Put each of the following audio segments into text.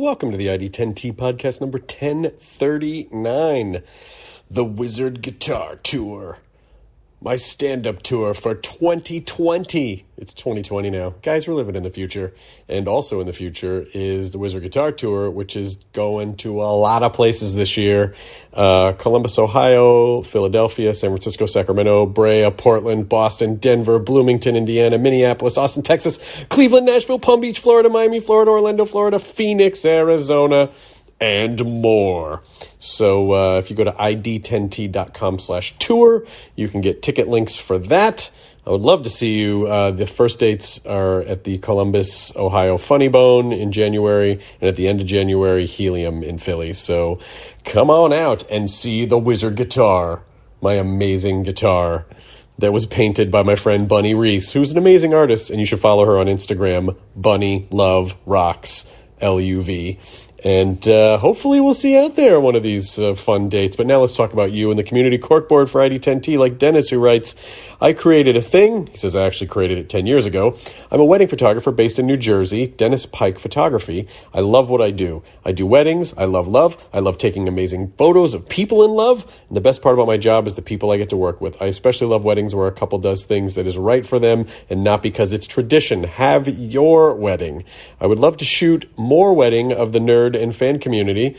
Welcome to the ID10T podcast number 1039, the Wizard Guitar Tour. My stand-up tour for 2020. It's 2020 now. Guys, we're living in the future. And also in the future is the Wizard Guitar Tour, which is going to a lot of places this year. Columbus, Ohio, Philadelphia, San Francisco, Sacramento, Brea, Portland, Boston, Denver, Bloomington, Indiana, Minneapolis, Austin, Texas, Cleveland, Nashville, Palm Beach, Florida, Miami, Florida, Orlando, Florida, Phoenix, Arizona, and more. So if you go to id10t.com/tour, you can get ticket links for that. I would love to see you. The first dates are at the Columbus, Ohio Funny Bone in January, and at the end of January, Helium in Philly. So come on out and see the Wizard Guitar, my amazing guitar that was painted by my friend Bunny Reese, who's an amazing artist, and you should follow her on Instagram, Bunny Love Rocks, LUV. And hopefully we'll see you out there one of these fun dates. But now let's talk about you and the community corkboard for ID10T, like Dennis, who writes, I created a thing. He says, I actually created it 10 years ago. I'm a wedding photographer based in New Jersey, Dennis Pike Photography. I love what I do. I do weddings. I love love. I love taking amazing photos of people in love. And the best part about my job is the people I get to work with. I especially love weddings where a couple does things that is right for them and not because it's tradition. Have your wedding. I would love to shoot more wedding of the nerd and fan community.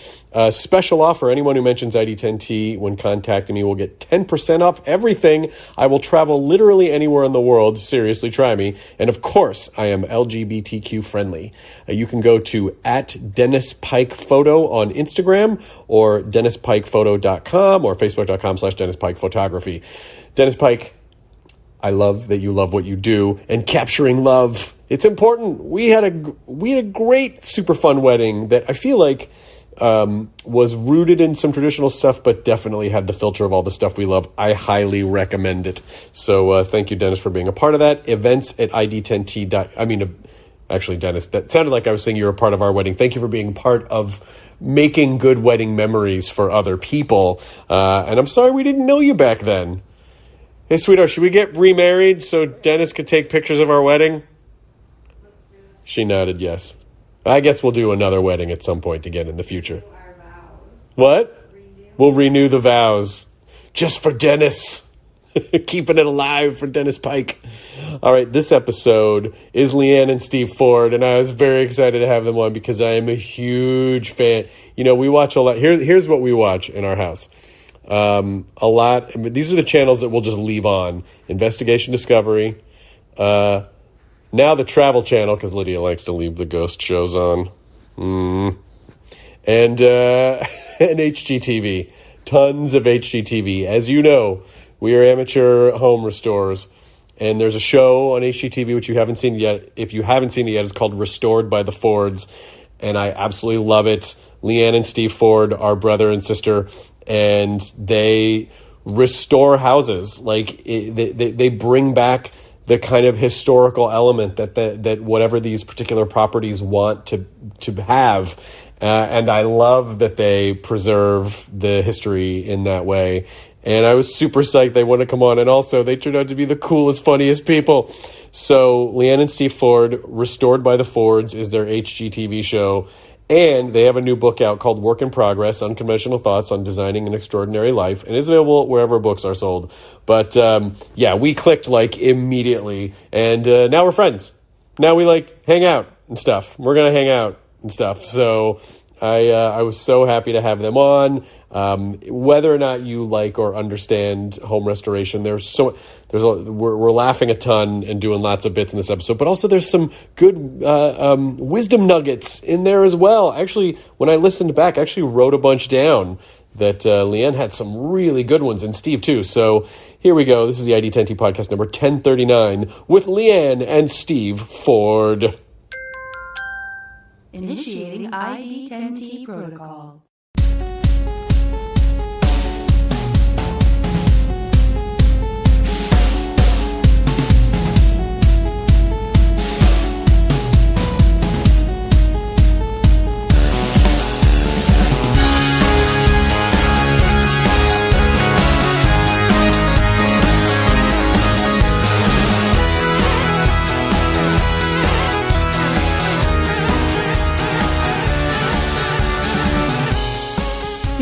Special offer, anyone who mentions ID10T when contacting me will get 10% off everything. I will travel literally anywhere in the world. Seriously, try me. And of course, I am LGBTQ friendly. You can go to @DennisPikePhoto on Instagram or DennisPikePhoto.com or Facebook.com/DennisPikePhotography. Dennis Pike, I love that you love what you do, and capturing love. It's important. We had a great, super fun wedding that I feel like was rooted in some traditional stuff, but definitely had the filter of all the stuff we love. I highly recommend it. So thank you, Dennis, for being a part of that. Events at ID10T. Actually, Dennis, that sounded like I was saying you were a part of our wedding. Thank you for being part of making good wedding memories for other people. And I'm sorry we didn't know you back then. Hey, sweetheart, should we get remarried so Dennis could take pictures of our wedding? She nodded yes. I guess we'll do another wedding at some point again in the future. What? We'll renew the vows. Just for Dennis. Keeping it alive for Dennis Pike. All right, this episode is Leanne and Steve Ford, and I was very excited to have them on because I am a huge fan. You know, we watch a lot. Here's what we watch in our house. A lot. These are the channels that we'll just leave on. Investigation Discovery. Now the Travel Channel, because Lydia likes to leave the ghost shows on. And HGTV. Tons of HGTV. As you know, we are amateur home restorers. And there's a show on HGTV which you haven't seen yet. If you haven't seen it yet, it's called Restored by the Fords. And I absolutely love it. Leanne and Steve Ford are brother and sister. And they restore houses. Like they bring back the kind of historical element that whatever these particular properties want to have. And I love that they preserve the history in that way. And I was super psyched they want to come on. And also, they turned out to be the coolest, funniest people. So Leanne and Steve Ford, Restored by the Fords, is their HGTV show. And they have a new book out called Work in Progress, Unconventional Thoughts on Designing an Extraordinary Life, and is available wherever books are sold. But, yeah, we clicked, like, immediately, and now we're friends. Now we, like, hang out and stuff. We're going to hang out and stuff. So I was so happy to have them on. Whether or not you like or understand home restoration, we're laughing a ton and doing lots of bits in this episode, but also there's some good wisdom nuggets in there as well. Actually, when I listened back, I actually wrote a bunch down that Leanne had some really good ones, and Steve too. So here we go. This is the ID10T podcast number 1039 with Leanne and Steve Ford. Initiating ID10T protocol.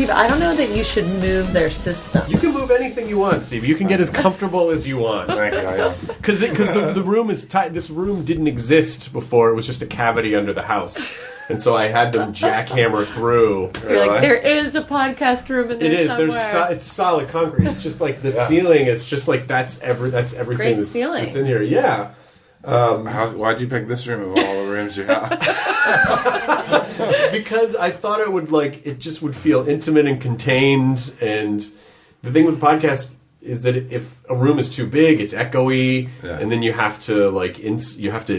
Steve, I don't know that you should move their system. You can move anything you want, Steve. You can get as comfortable as you want. Thank you, I am. Because the room is tight. This room didn't exist before. It was just a cavity under the house. And so I had them jackhammer through. You're like, there is a podcast room in there somewhere. It's solid concrete. It's just like the ceiling. It's just like that's everything. Great ceiling. That's in here. Yeah. Why'd you pick this room of all the rooms you have? Because I thought it just would feel intimate and contained. And the thing with the podcast is that if a room is too big, it's echoey, and then you have to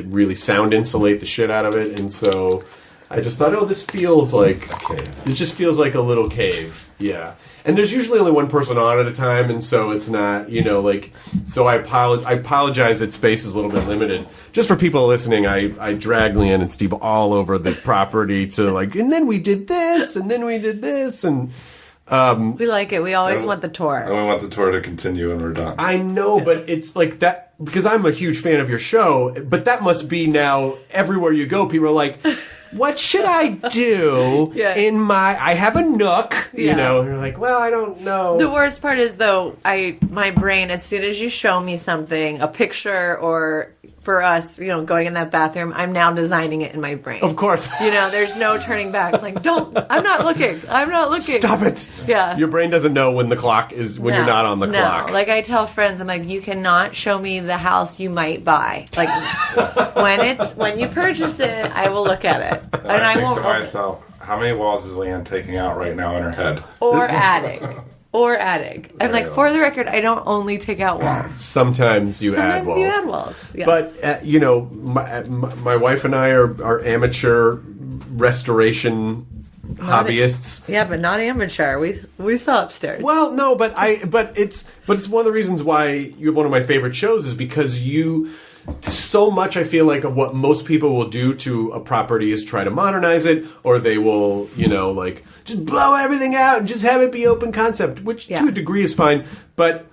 really sound insulate the shit out of it. And so I just thought, this feels like a cave. It just feels like a little cave. Yeah. And there's usually only one person on at a time, and so it's not, so I apologize that space is a little bit limited. Just for people listening, I dragged Leanne and Steve all over the property to and then we did this, and then we did this, and... we like it. We always want the tour. And we want the tour to continue when we're done. I know, but it's like that, because I'm a huge fan of your show, but that must be now everywhere you go, people are like... What should I do I have a nook, and you're like, well, I don't know. The worst part is, though, my brain, as soon as you show me something, a picture or for us, going in that bathroom, I'm now designing it in my brain. Of course. There's no turning back. I'm like, I'm not looking. Stop it. Yeah. Your brain doesn't know when the clock is, when you're not on the clock. Like I tell friends, I'm like, you cannot show me the house you might buy. Like, when you purchase it, I will look at it. And I think won't to myself, how many walls is Leanne taking out right now in her head? Or adding. I'm like, for the record, I don't only take out walls. Sometimes you add walls. Sometimes you add walls, yes. But, my wife and I are amateur restoration hobbyists. Yeah, but not amateur. We saw upstairs. Well, no, but it's one of the reasons why you have one of my favorite shows is because so much I feel like of what most people will do to a property is try to modernize it, or they will, just blow everything out and just have it be open concept, which to a degree is fine, but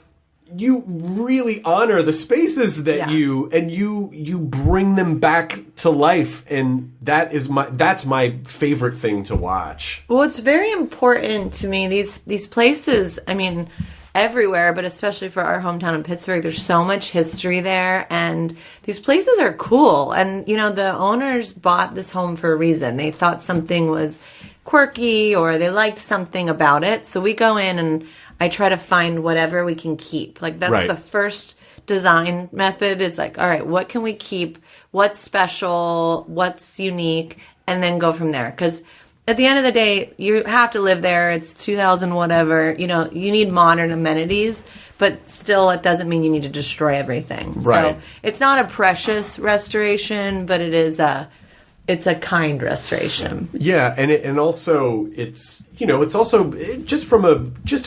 you really honor the spaces that you bring them back to life, and that's my favorite thing to watch. Well, it's very important to me, these places, I mean, everywhere, but especially for our hometown in Pittsburgh, there's so much history there, and these places are cool. And the owners bought this home for a reason. They thought something was quirky, or they liked something about it. So we go in and I try to find whatever we can keep. Like, that's the first design method, is like, all right, what can we keep? What's special? What's unique? And then go from there. Because at the end of the day, you have to live there. It's 2000 whatever. You need modern amenities, but still, it doesn't mean you need to destroy everything. Right. So it's not a precious restoration, but it's a kind restoration. Yeah, and also it's also just from a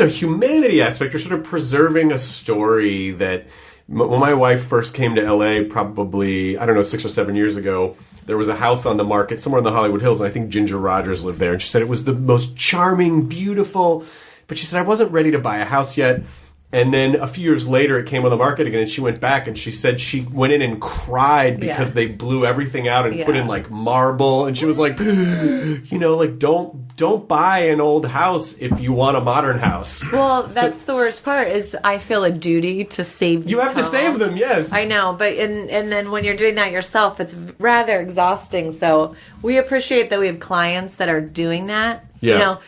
humanity aspect. You're sort of preserving a story that. When my wife first came to LA, probably, 6 or 7 years ago, there was a house on the market somewhere in the Hollywood Hills, and I think Ginger Rogers lived there. And she said it was the most charming, beautiful, but she said, I wasn't ready to buy a house yet. And then a few years later, it came on the market again, and she went back, and she said she went in and cried because they blew everything out and put in, marble. And she was like, don't buy an old house if you want a modern house. Well, that's the worst part, is I feel a duty to save You have to save them, yes. I know, but and then when you're doing that yourself, it's rather exhausting. So we appreciate that we have clients that are doing that. Yeah.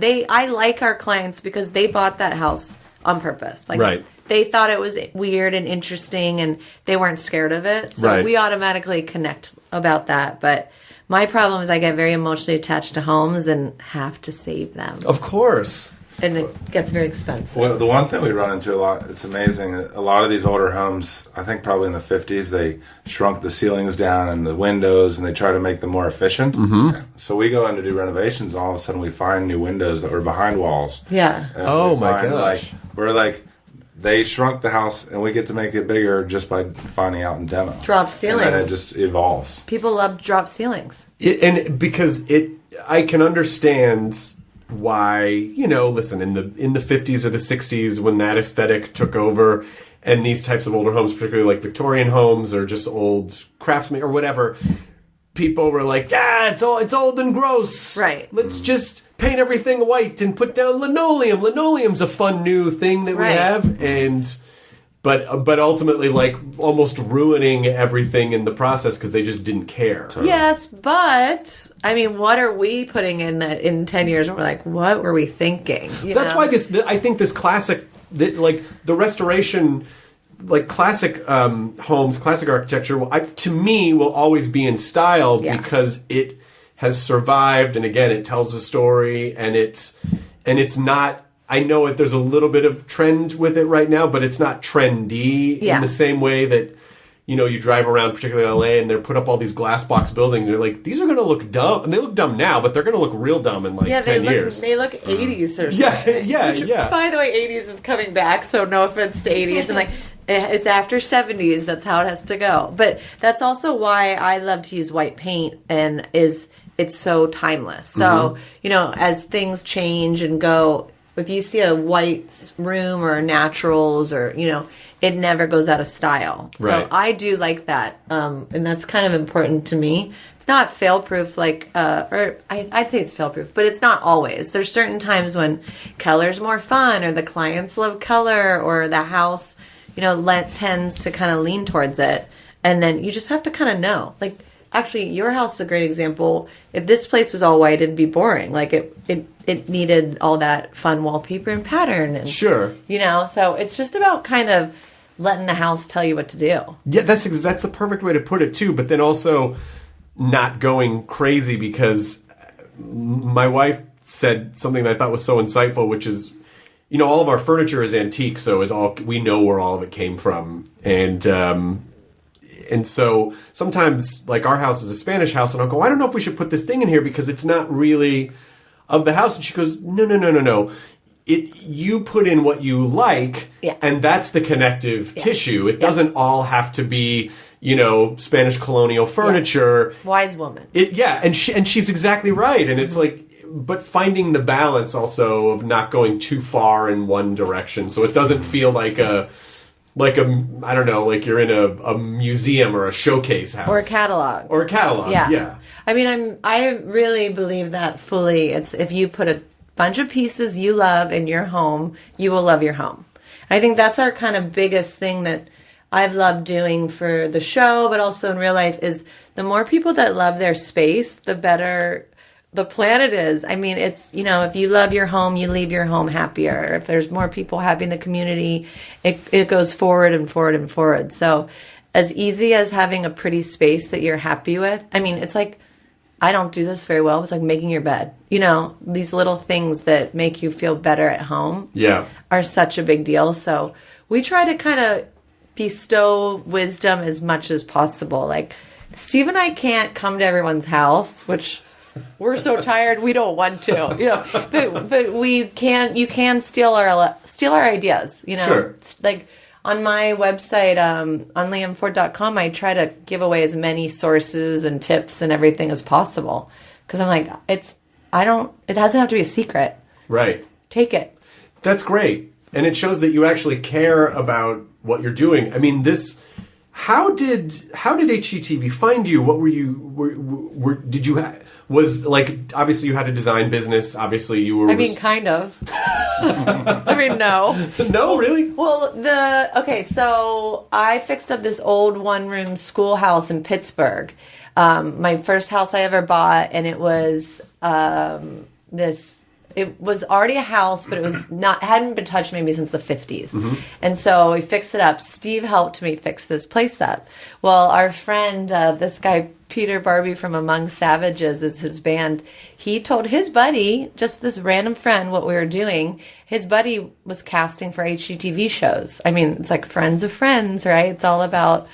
I like our clients because they bought that house on purpose. Right. They thought it was weird and interesting, and they weren't scared of it. So we automatically connect about that. But my problem is I get very emotionally attached to homes and have to save them. Of course. And it gets very expensive. Well, the one thing we run into a lot, it's amazing, a lot of these older homes, I think probably in the 50s, they shrunk the ceilings down and the windows, and they try to make them more efficient. Mm-hmm. So we go in to do renovations, and all of a sudden we find new windows that were behind walls. Yeah. And oh my gosh. They shrunk the house, and we get to make it bigger just by finding out in demo. Drop ceiling. And then it just evolves. People love drop ceilings. I can understand why, listen, in the 50s or the 60s, when that aesthetic took over, and these types of older homes, particularly like Victorian homes or just old craftsmen or whatever, people were like, it's old and gross. Right. Let's just paint everything white and put down linoleum. Linoleum's a fun new thing that we Right. have, and but ultimately, like, almost ruining everything in the process because they just didn't care. Yes, but I mean, what are we putting in that in 10 years? We're like, what were we thinking? That's why I think this classic, like the restoration, like classic homes, classic architecture, to me, will always be in style because it has survived, and again, it tells a story, and it's not. I know there's a little bit of trend with it right now, but it's not trendy in the same way that, you drive around, particularly LA, and they're put up all these glass box buildings, and they're like, these are going to look dumb. And they look dumb now, but they're going to look real dumb in 10 years. They look 80s or something. Yeah. By the way, 80s is coming back, so no offense to 80s. And like, it's after 70s. That's how it has to go. But that's also why I love to use white paint, and it's so timeless. So, as things change and go, if you see a white room or naturals or, it never goes out of style. Right. So I do like that. And that's kind of important to me. It's not fail-proof I'd say it's fail-proof, but it's not always. There's certain times when color's more fun, or the clients love color, or the house, tends to kind of lean towards it. And then you just have to kind of know. Like, actually, your house is a great example. If this place was all white, it'd be boring. Like, it needed all that fun wallpaper and pattern. And, Sure. So it's just about kind of letting the house tell you what to do. Yeah, that's the perfect way to put it, too. But then also not going crazy, because my wife said something that I thought was so insightful, which is, all of our furniture is antique, so we know where all of it came from. And so sometimes, like, our house is a Spanish house, and I'll go, I don't know if we should put this thing in here because it's not really of the house. And she goes, no. You put in what you like, and that's the connective tissue. It doesn't all have to be, Spanish colonial furniture. Wise woman. And she's exactly right. And it's like, but finding the balance also of not going too far in one direction, so it doesn't feel like I don't know, like you're in a museum or a showcase house. Or a catalog. Yeah. I mean, I really believe that fully. It's if you put a bunch of pieces you love in your home, you will love your home. And I think that's our kind of biggest thing that I've loved doing for the show, but also in real life, is the more people that love their space, the better the planet is. I mean, it's, if you love your home, you leave your home happier. If there's more people happy in the community, it goes forward and forward and forward. So as easy as having a pretty space that you're happy with, I mean, it's like, I don't do this very well. It's like making your bed. These little things that make you feel better at home are such a big deal. So we try to kind of bestow wisdom as much as possible. Like, Steve and I can't come to everyone's house, which... we're so tired we don't want to, but we can. You can steal our ideas, Sure. It's like on my website, on leannford.com, I try to give away as many sources and tips and everything as possible, because I'm like, it doesn't have to be a secret. Right. Take it. That's great, and it shows that you actually care about what you're doing. I mean, How did HGTV find you? What were you? Did you was like, obviously you had a design business. Obviously you were. I mean, kind of. I mean, no. No, really? Well, so I fixed up this old one-room schoolhouse in Pittsburgh. My first house I ever bought, and it was it was already a house, but it was hadn't been touched maybe since the 50s. Mm-hmm. And so we fixed it up. Steve helped me fix this place up. Well, our friend, this guy, Peter Barbie from Among Savages is his band. He told his buddy, just this random friend, what we were doing. His buddy was casting for HGTV shows. I mean, it's like friends of friends, right? It's all about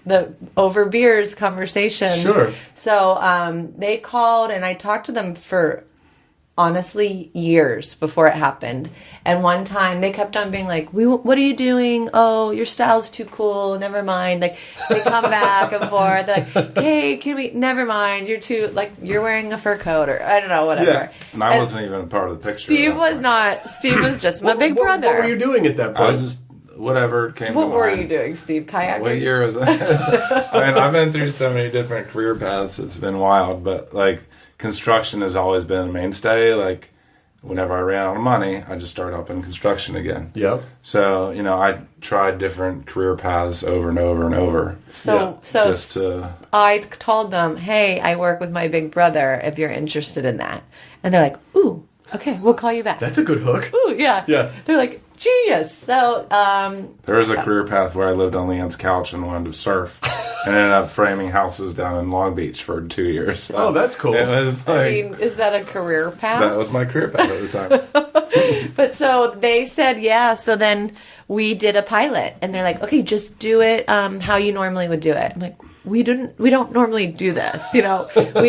the over beers conversations. Sure. So they called, and I talked to them for honestly years before it happened. And one time they kept on being like, what are you doing? Oh, your style's too cool. Never mind. Like, they come back and forth. They're like, hey, never mind. You're wearing a fur coat, or I don't know, whatever. Yeah. And I wasn't even a part of the picture. Steve was not. Steve was just my big brother. What were you doing at that point? I was just whatever came to What were mind. you doing, Steve? Kayaking? What year was that? I mean, I've been through so many different career paths. It's been wild, but like construction has always been a mainstay. Like whenever I ran out of money, I just started up in construction again. Yep. So, I tried different career paths over and over and over. I told them, hey, I work with my big brother if you're interested in that. And they're like, ooh, okay, we'll call you back. That's a good hook. Ooh, yeah. Yeah. They're like, genius. So, There is a career path where I lived on Leanne's couch and wanted to surf and ended up framing houses down in Long Beach for 2 years. So Oh, that's cool. it was like, I mean, is that a career path? that was my career path at the time. But so they said, yeah. So then we did a pilot, and they're like, okay, just do it how you normally would do it. I'm like, we don't normally do this. We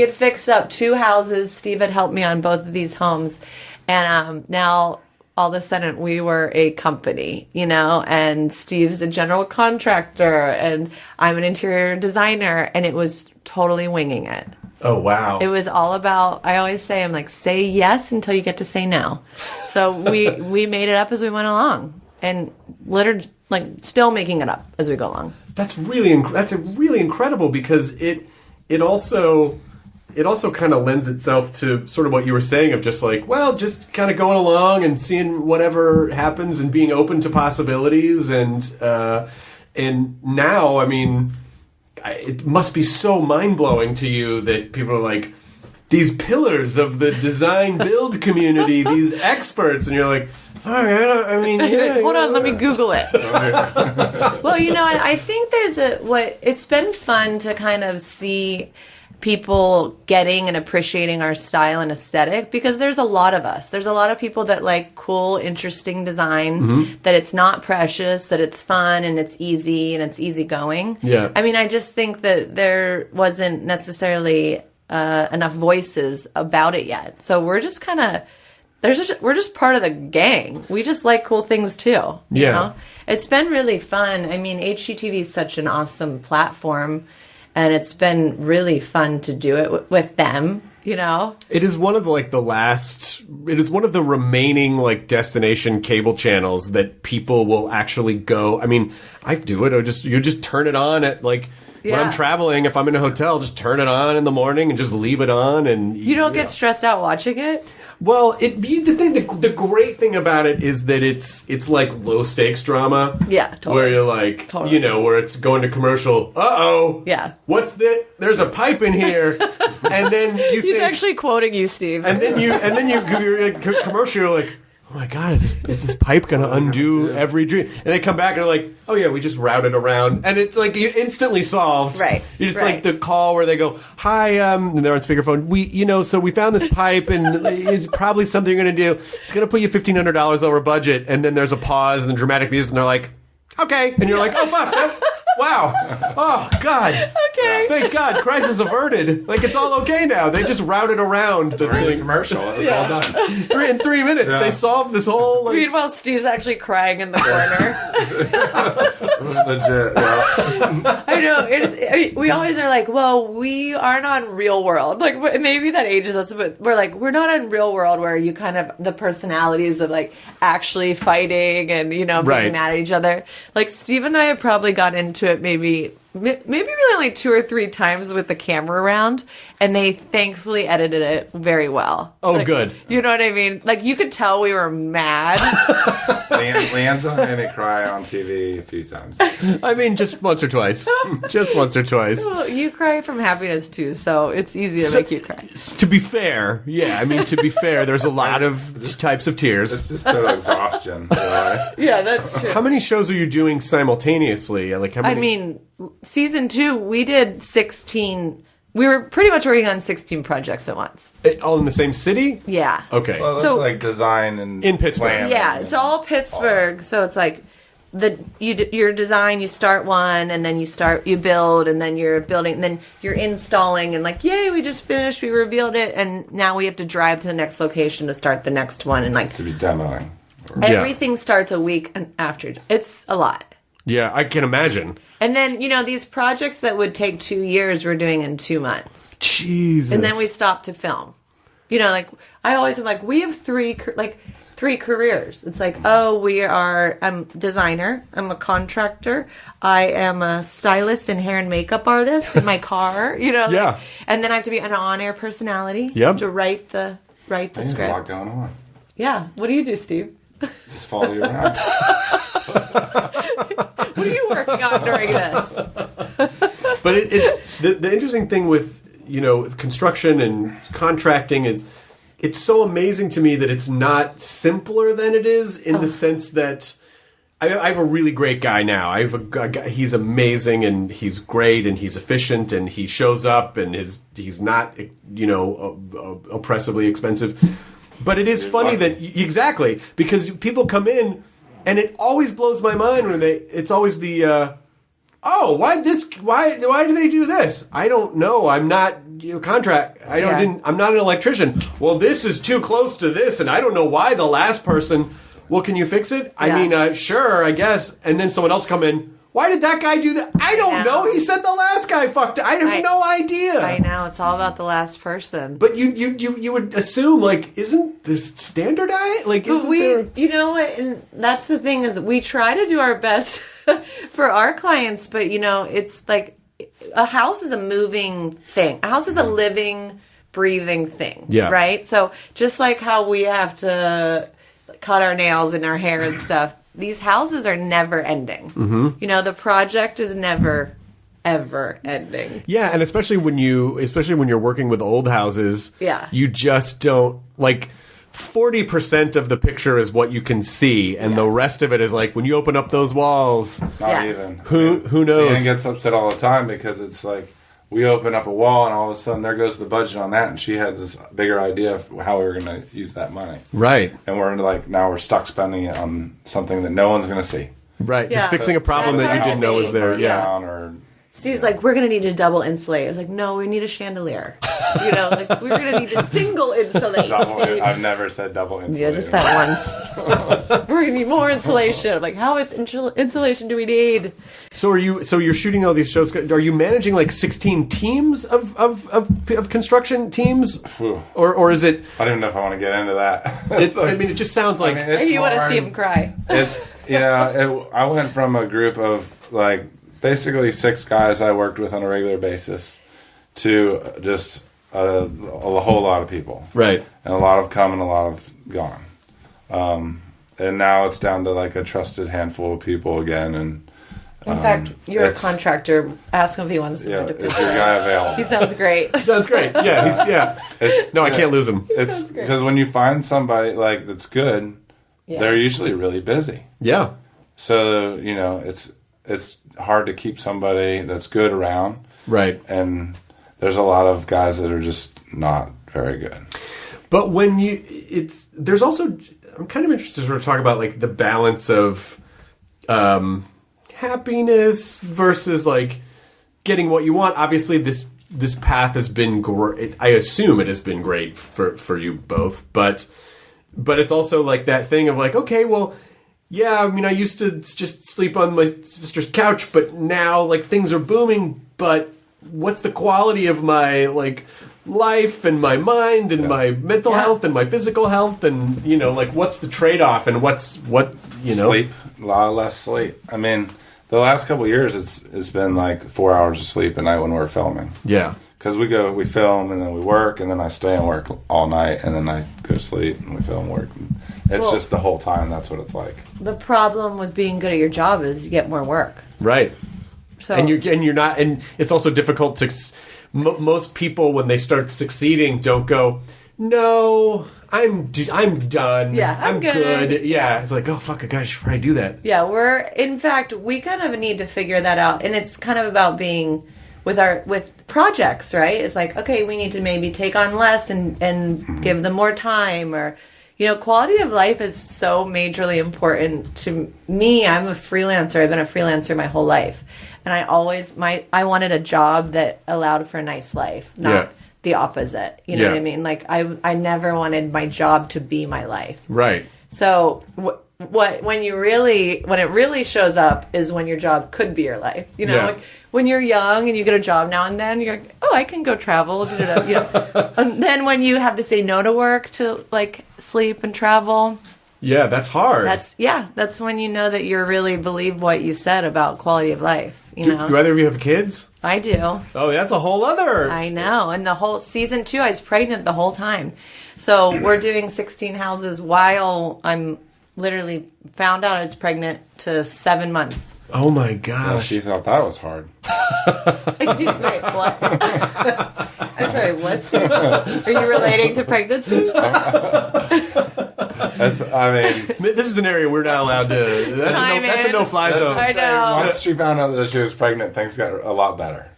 had fixed up 2 houses. Steve had helped me on both of these homes, and now all of a sudden we were a company, and Steve's a general contractor, and I'm an interior designer, and it was totally winging it. Oh, wow. It was all about, I always say, I'm like, say yes until you get to say no. So we made it up as we went along, and literally, like, still making it up as we go along. That's really incredible because it also kind of lends itself to sort of what you were saying of just like, well, just kind of going along and seeing whatever happens and being open to possibilities. And now, I mean, it must be so mind-blowing to you that people are like, these pillars of the design build community, these experts, and you're like, all right, I mean, yeah. Hold on, let me Google it. Well, I think it's been fun to kind of see people getting and appreciating our style and aesthetic, because there's a lot of us. There's a lot of people that like cool, interesting design, that it's not precious, that it's fun and it's easy and it's easygoing. Yeah. I mean, I just think that there wasn't necessarily enough voices about it yet. So we're just kind of, we're just part of the gang. We just like cool things too. Yeah. It's been really fun. I mean, HGTV is such an awesome platform, and it's been really fun to do it with them. It is one of it is one of the remaining like destination cable channels that people will actually go. I mean, I do it. You just turn it on at like, when I'm traveling, if I'm in a hotel, just turn it on in the morning and just leave it on. And you don't get stressed out watching it? Well, the great thing about it is that it's like low stakes drama. Yeah, totally. Where you're like, where it's going to commercial. Uh-oh. Yeah. What's this? There's a pipe in here. And then He's actually quoting you, Steve. And then you're commercial. You're like, oh my God, is this pipe going to undo every dream? And they come back and they're like, oh yeah, we just routed around. And it's like, you instantly solved. Right. It's like the call where they go, hi, and they're on speakerphone. So we found this pipe and it's probably something you're going to do. It's going to put you $1,500 over budget. And then there's a pause and the dramatic music and they're like, okay. And you're like, oh fuck, wow. Oh, God. Okay. Thank God. Crisis averted. Like, it's all okay now. They just routed around the During the thing. commercial. It was all done. In 3 minutes, they solved this whole... Like, Meanwhile, Steve's actually crying in the corner. Legit, yeah. I know. We always are like, well, we aren't on Real World. Like, maybe that ages us, but we're like, we're not on Real World where you kind of, the personalities of like actually fighting and, being mad at each other. Like, Steve and I have probably got into it maybe really only 2 or 3 times with the camera around, and they thankfully edited it very well. Oh, like, good. You know what I mean? Like, you could tell we were mad. Leanne's made me cry on TV a few times. I mean, just once or twice. Just once or twice. Well, you cry from happiness too, so it's easy to make you cry. To be fair, there's a lot of types of tears. It's just total exhaustion. Yeah, that's true. How many shows are you doing simultaneously? Like, how many? I mean, season 2, we did 16. We were pretty much working on 16 projects at once. All in the same city? Yeah. Okay. Well, it's like design and in Pittsburgh. planning. Yeah, it's all Pittsburgh. So it's like your design, you start one, and then you build, and then you're building, and then you're installing, and like, yay, we just finished, we revealed it, and now we have to drive to the next location to start the next one, and like To be demoing. everything starts a week after. It's a lot. Yeah, I can imagine. And then, these projects that would take 2 years, we're doing in 2 months. Jesus. And then we stopped to film. Like, I always am like, we have 3 3 careers. It's like, I'm designer, I'm a contractor, I am a stylist and hair and makeup artist in my car, Yeah. And then I have to be an on-air personality Yep. to write the There's a script. lot going on. Yeah. What do you do, Steve? Just follow you around. What are you working on during this? But it's the interesting thing with construction and contracting is it's so amazing to me that it's not simpler than it is in the sense that I have a really great guy now. I have a guy, he's amazing and he's great and he's efficient and he shows up and he's not oppressively expensive. But it is funny that exactly because people come in and it always blows my mind when it's always the why do they do this? I don't know. I'm not contract. I'm not an electrician. Well, this is too close to this, and I don't know why the last person. Well, can you fix it? I mean, sure, I guess. And then someone else come in. Why did that guy do that? I don't know. He said the last guy fucked it. I have no idea. I know. It's all about the last person. But you would assume, like, isn't this standardized? Like, isn't there... You know what? And that's the thing is we try to do our best for our clients, but, it's like a house is a moving thing. A house is a living, breathing thing. Yeah. Right? So just like how we have to cut our nails and our hair and stuff, these houses are never ending. Mm-hmm. The project is never, ever ending. Yeah, and especially when you're working with old houses, you just don't, like, 40% of the picture is what you can see, and the rest of it is like when you open up those walls. Not even. Who knows? Leanne gets upset all the time because it's like we open up a wall and all of a sudden there goes the budget on that, and she had this bigger idea of how we were going to use that money. Right. And now we're stuck spending it on something that no one's going to see. Right. Yeah. You're fixing a problem that you didn't know was there. Yeah. Or, Steve's like, we're going to need to double insulate. I was like, no, we need a chandelier. Like we're going to need to single insulate. I've never said double insulate. Yeah, just that once. We're going to need more insulation. I'm like, how much insulation do we need? So you're shooting all these shows. Are you managing like 16 teams of construction teams? Or is it... I don't even know if I want to get into that. It just sounds like... You want to see him cry. It's, I went from a group of like basically 6 guys I worked with on a regular basis to just a whole lot of people. Right. And a lot have come and a lot have gone. And now it's down to like a trusted handful of people again. And in fact, you're a contractor. Ask him if he wants to move to is your guy available? He sounds great. Sounds great. Yeah, I can't lose him. It's because when you find somebody like that's good, they're usually really busy. Yeah. So it's hard to keep somebody that's good around. Right. And there's a lot of guys that are just not very good. But there's also, I'm kind of interested to sort of talk about like the balance of happiness versus like getting what you want. Obviously this path has been great. I assume it has been great for you both, but it's also like that thing of like, okay, well, yeah, I mean, I used to just sleep on my sister's couch, but now like things are booming, but what's the quality of my like life and my mind and my mental health and my physical health and like what's the trade-off and what sleep, a lot less sleep. I mean, the last couple of years it's been like 4 hours of sleep a night when we're filming. Yeah. Because we film and then we work and then I stay and work all night and then I go to sleep and we film and work. It's just the whole time. That's what it's like. The problem with being good at your job is you get more work. Right. So and you're not, and it's also difficult to. Most people when they start succeeding don't go, no, I'm done. Yeah, I'm good. Yeah, it's like, oh fuck, I should probably do that. Yeah, in fact we kind of need to figure that out, and it's kind of about being with projects, right? It's like, okay, we need to maybe take on less and give them more time, or quality of life is so majorly important to me. I'm a freelancer. I've been a freelancer my whole life. And I wanted a job that allowed for a nice life, not the opposite. You know what I mean? Like I never wanted my job to be my life. Right. So when it really shows up is when your job could be your life. Like when you're young and you get a job now and then, you're like, oh, I can go travel. And then when you have to say no to work to like sleep and travel, Yeah, that's hard. That's when you know that you really believe what you said about quality of life. You know, do either of you have kids? I do. Oh, that's a whole other. I know. And the whole season 2, I was pregnant the whole time. So we're doing 16 houses while I'm literally found out I was pregnant to 7 months. Oh my Yeah, gosh. she thought that was hard. Excuse me, wait, what? I'm sorry, what? Steve? Are you relating to pregnancy? This is an area we're not allowed to. That's a no-fly zone. I know. Once she found out that she was pregnant, things got a lot better.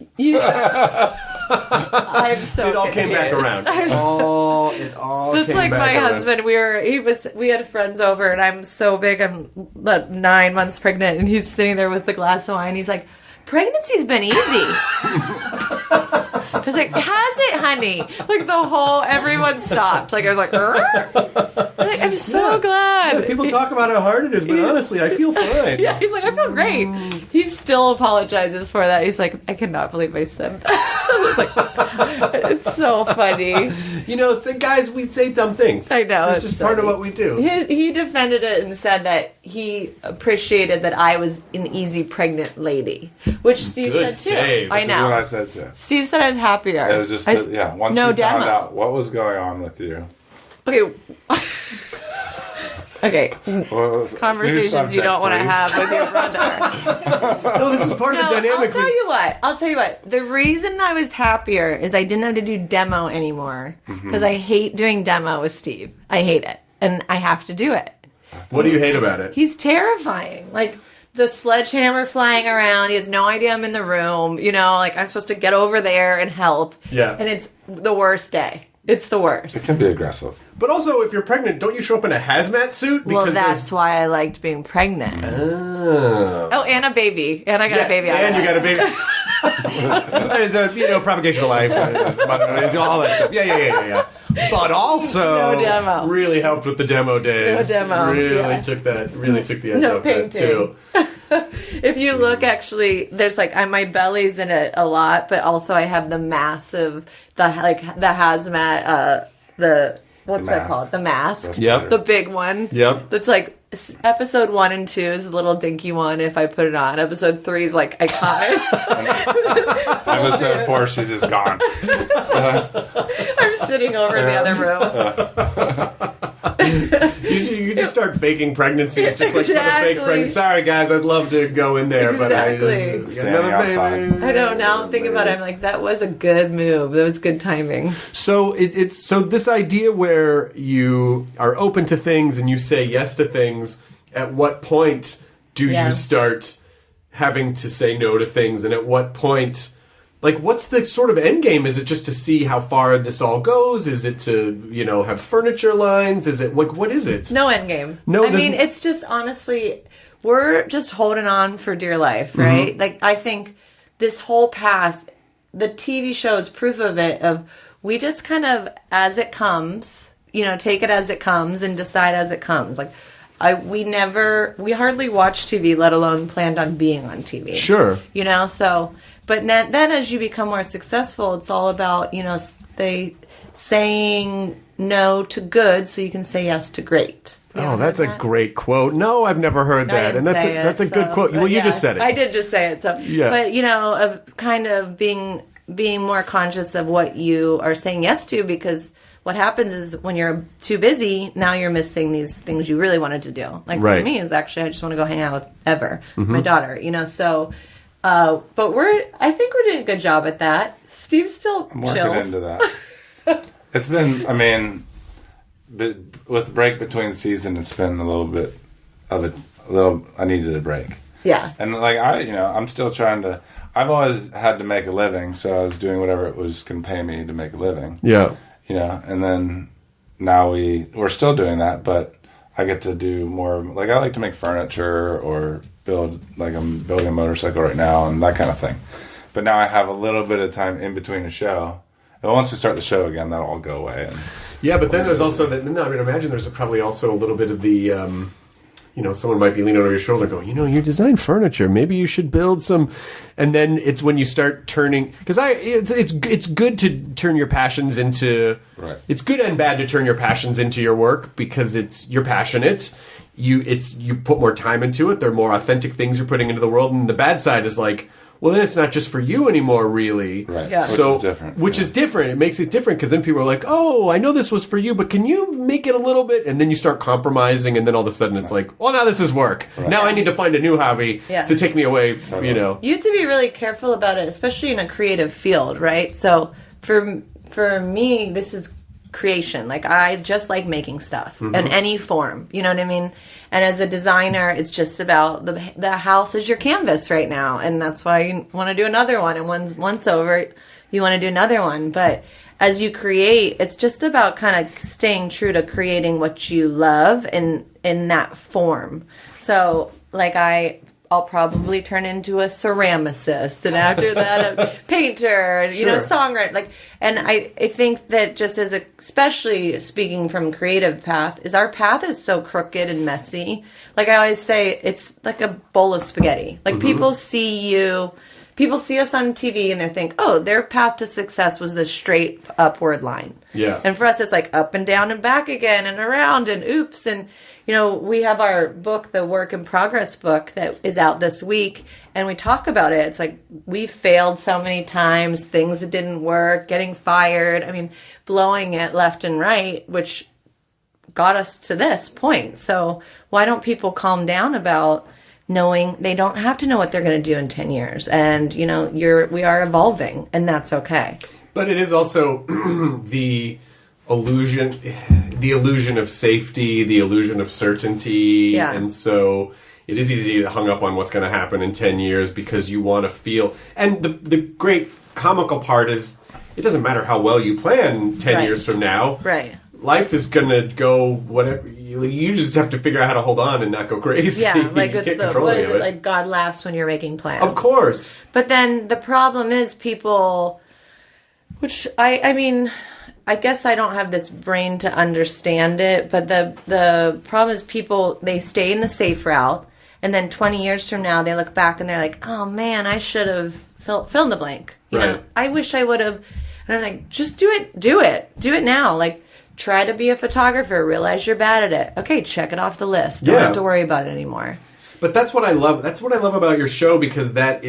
I'm so It all came back around. It all That's came like back my around. husband. We had friends over, and I'm so big. I'm 9 months pregnant, and he's sitting there with the glass of wine. He's like, "Pregnancy's been easy." I was like, "Has it, honey?" Like everyone stopped. Like I was like, I'm so glad. People talk about how hard it is, but honestly, I feel fine. Yeah, he's like, I feel great. He still apologizes for that. He's like, I cannot believe I said that. It's like, it's so funny. You know, guys, we say dumb things. I know. It's just part of what we do. He defended it and said that he appreciated that I was an easy pregnant lady, which Steve Good said too. save. I This know. is what I said too. Steve said I was happier. It was just, once no you demo. found out what was going on with you. Okay. Okay. What was- new Conversations you subject, don't want to please. have with your brother. No, this is part of the dynamic. I'll tell you what. The reason I was happier is I didn't have to do demo anymore because I hate doing demo with Steve. I hate it, and I have to do it. What do you hate about it? He's terrifying. Like the sledgehammer flying around. He has no idea I'm in the room. You know, like I'm supposed to get over there and help. Yeah. And it's the worst day. It's the worst. It can be aggressive. But also, if you're pregnant, don't you show up in a hazmat suit? Well, that's why I liked being pregnant. Oh, And a baby. And I got a baby out and of you it. got a baby. There's a propagation of life, all that stuff. Yeah. But also, No demo. really helped with the demo days. No demo, Really yeah. took the edge No off that too. If you look, actually, there's like my belly's in it a lot, but also I have the massive, the hazmat, what's that mask. called? The mask. Yep. The big one. Yep. That's like episode 1 and 2 is a little dinky one if I put it on. Episode 3 is like iconic. Episode 4, she's just gone. I'm sitting over in the other room. You just start faking pregnancies, just like for the fake Exactly. pregnancy. Sorry, guys, I'd love to go in there, but I Exactly. just Standing another outside. baby. I don't know. I'm thinking about it. I'm like, that was a good move. That was good timing. So it's so this idea where you are open to things and you say yes to things. At what point do Yeah. you start having to say no to things, and at what point? Like, what's the sort of end game? Is it just to see how far this all goes? Is it to, have furniture lines? Is it, what is it? No end game. No, I mean, there's- it's just honestly, we're just holding on for dear life, right? Mm-hmm. Like, I think this whole path, the TV show is proof of it, of we just kind of, as it comes, take it as it comes and decide as it comes. Like, we hardly watch TV, let alone planned on being on TV. Sure. So, but then as you become more successful, it's all about, saying no to good so you can say yes to great. You Oh, ever that's heard a that? great quote. No, I've never heard I that, didn't and that's say that's a it, good so- quote. but Well, you yeah, just said it. I did just say it. So, Yeah. But of kind of being more conscious of what you are saying yes to, because what happens is when you're too busy, now you're missing these things you really wanted to do. Like Right. for me, is actually I just want to go hang out with Ever, my daughter. So. But I think we're doing a good job at that. Steve still I'm working chills. into that. It's been, but with the break between season, it's been a little bit of I needed a break. Yeah. And I'm still trying to, I've always had to make a living, so I was doing whatever it was going to pay me to make a living. Yeah. And then now we're still doing that, but I get to do more, I like to make furniture or I'm building a motorcycle right now and that kind of thing. But now I have a little bit of time in between a show. And once we start the show again, that'll all go away. Yeah, but then there's also that. No, I mean, imagine there's probably also a little bit of the someone might be leaning over your shoulder going, you design furniture. Maybe you should build some. And then it's when you start turning, because it's good to turn your passions into. Right. It's good and bad to turn your passions into your work because you're passionate. You put more time into it. There are more authentic things you're putting into the world. And the bad side is like, well, then it's not just for you anymore, really. Right. Yeah. So, which is different. Which is different. It makes it different because then people are like, oh, I know this was for you, but can you make it a little bit? And then you start compromising, and then all of a sudden it's like, well, now this is work. Right. Now I need to find a new hobby to take me away, Totally. You have to be really careful about it, especially in a creative field, right? So for me, this is creation. Like, I just like making stuff in any form. You know what I mean? And as a designer, it's just about the house is your canvas right now, and that's why you want to do another one. And once over, you want to do another one. But as you create, it's just about kind of staying true to creating what you love in that form. So, like, I'll probably turn into a ceramicist, and after that, a painter, songwriter. Like, and I think that just especially speaking from creative path, is our path is so crooked and messy. Like I always say, it's like a bowl of spaghetti. Like people see us on TV and they think, oh, their path to success was this straight upward line. Yeah. And for us, it's like up and down and back again and around and oops. And, we have our book, the Work in Progress book that is out this week. And we talk about it. It's like we failed so many times, things that didn't work, getting fired. I mean, blowing it left and right, which got us to this point. So why don't people calm down about knowing they don't have to know what they're going to do in 10 years. And, we are evolving, and that's okay. But it is also the illusion of safety, the illusion of certainty. Yeah. And so it is easy to get hung up on what's going to happen in 10 years because you want to feel. And the great comical part is it doesn't matter how well you plan 10 years from now. Right. Life is going to go whatever. You just have to figure out how to hold on and not go crazy. Yeah, like it's what is it? It. Like God laughs when you're making plans. Of course. But then the problem is people, which I guess I don't have this brain to understand it, but the problem is people, they stay in the safe route, and then 20 years from now, they look back and they're like, oh man, I should have fill in the blank. I wish I would have. And I'm like, just do it now. Like, try to be a photographer, realize you're bad at it. Okay, check it off the list. Don't have to worry about it anymore. But that's what I love. That's what I love about your show, because that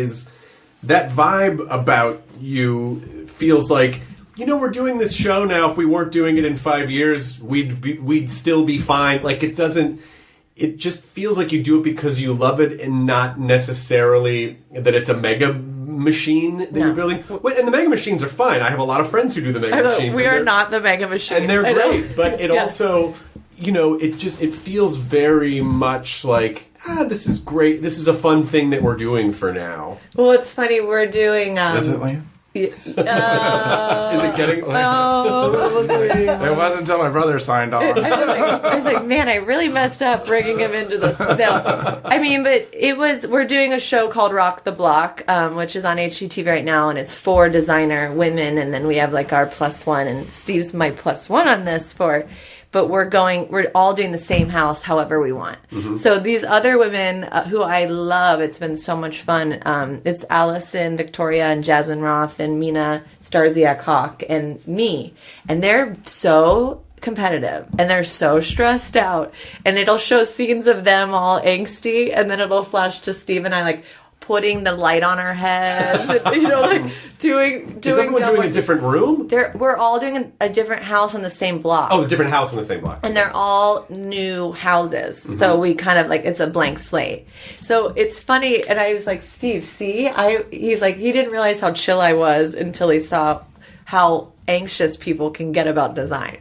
vibe about you feels like, we're doing this show now. If we weren't doing it in 5 years, we'd still be fine. Like, it just feels like you do it because you love it and not necessarily that it's a mega machine that you're building. And the mega machines are fine. I have a lot of friends who do the mega machines. We are not the mega machine. And they're great. But it also, it feels very much like, this is great. This is a fun thing that we're doing for now. Well, it's funny. We're doing... Is it, Leanne? Is it getting... It wasn't until my brother signed on. I was like, man, I really messed up bringing him into this. No, but we're doing a show called Rock the Block, which is on HGTV right now, and it's for designer women, and then we have like our +1, and Steve's my +1 on this but we're all doing the same house however we want. Mm-hmm. So these other women who I love, it's been so much fun. It's Allison, Victoria, and Jasmine Roth, and Mina Starziak-Hawk, and me. And they're so competitive, and they're so stressed out. And it'll show scenes of them all angsty, and then it'll flash to Steve and I, like, putting the light on our heads, and, doing. Is everyone doing a different room? We're all doing a different house on the same block. Oh, a different house on the same block. And they're all new houses. Mm-hmm. So we kind of it's a blank slate. So it's funny. And I was like, Steve, see? He's like, he didn't realize how chill I was until he saw how anxious people can get about design.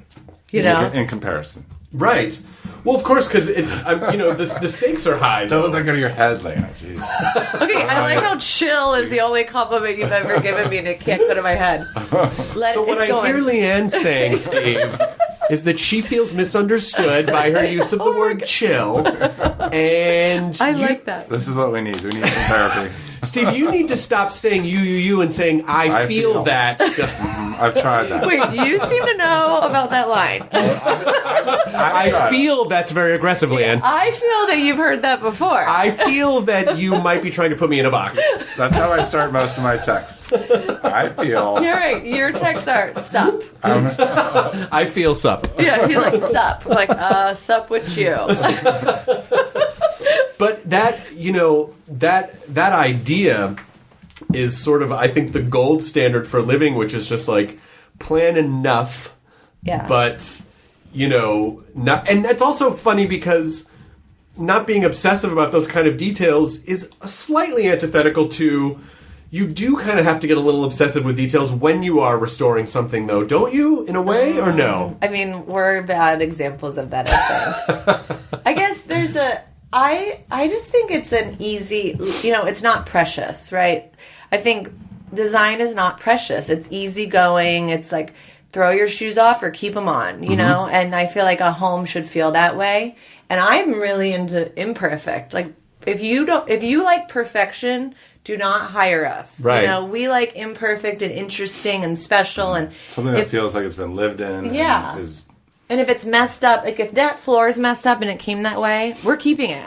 In comparison. Right. Well, of course, because it's, the stakes are high. Don't let that go to your head, Leanne. Jeez. Okay, I like how chill is the only compliment you've ever given me, and it can't go to my head. So what I hear Leanne saying, Steve, is that she feels misunderstood by her use of the word chill. And I like that. This is what we need. We need some therapy. Steve, you need to stop saying you and saying I feel that. I've tried that. Wait, you seem to know about that line. I feel that's very aggressive, Leanne. I feel that you've heard that before. I feel that you might be trying to put me in a box. That's how I start most of my texts. I feel. You're right. Your texts are sup. I feel sup. Yeah, he's like sup. I'm like, sup with you. But that, you know, that idea is sort of, I think, the gold standard for living, which is just like plan enough. Yeah. But, you know, not, and that's also funny because not being obsessive about those kind of details is slightly antithetical to, you do kind of have to get a little obsessive with details when you are restoring something, though, don't you, in a way, or no? I mean, we're bad examples of that, I think. I guess there's I just think it's an easy, you know, it's not precious, right? I think design is not precious. It's easygoing. It's like throw your shoes off or keep them on, you know? And I feel like a home should feel that way. And I'm really into imperfect. Like if you like perfection, do not hire us. Right. You know, we like imperfect and interesting and special and something that feels like it's been lived in. Yeah. And if it's messed up, like if that floor is messed up and it came that way, we're keeping it.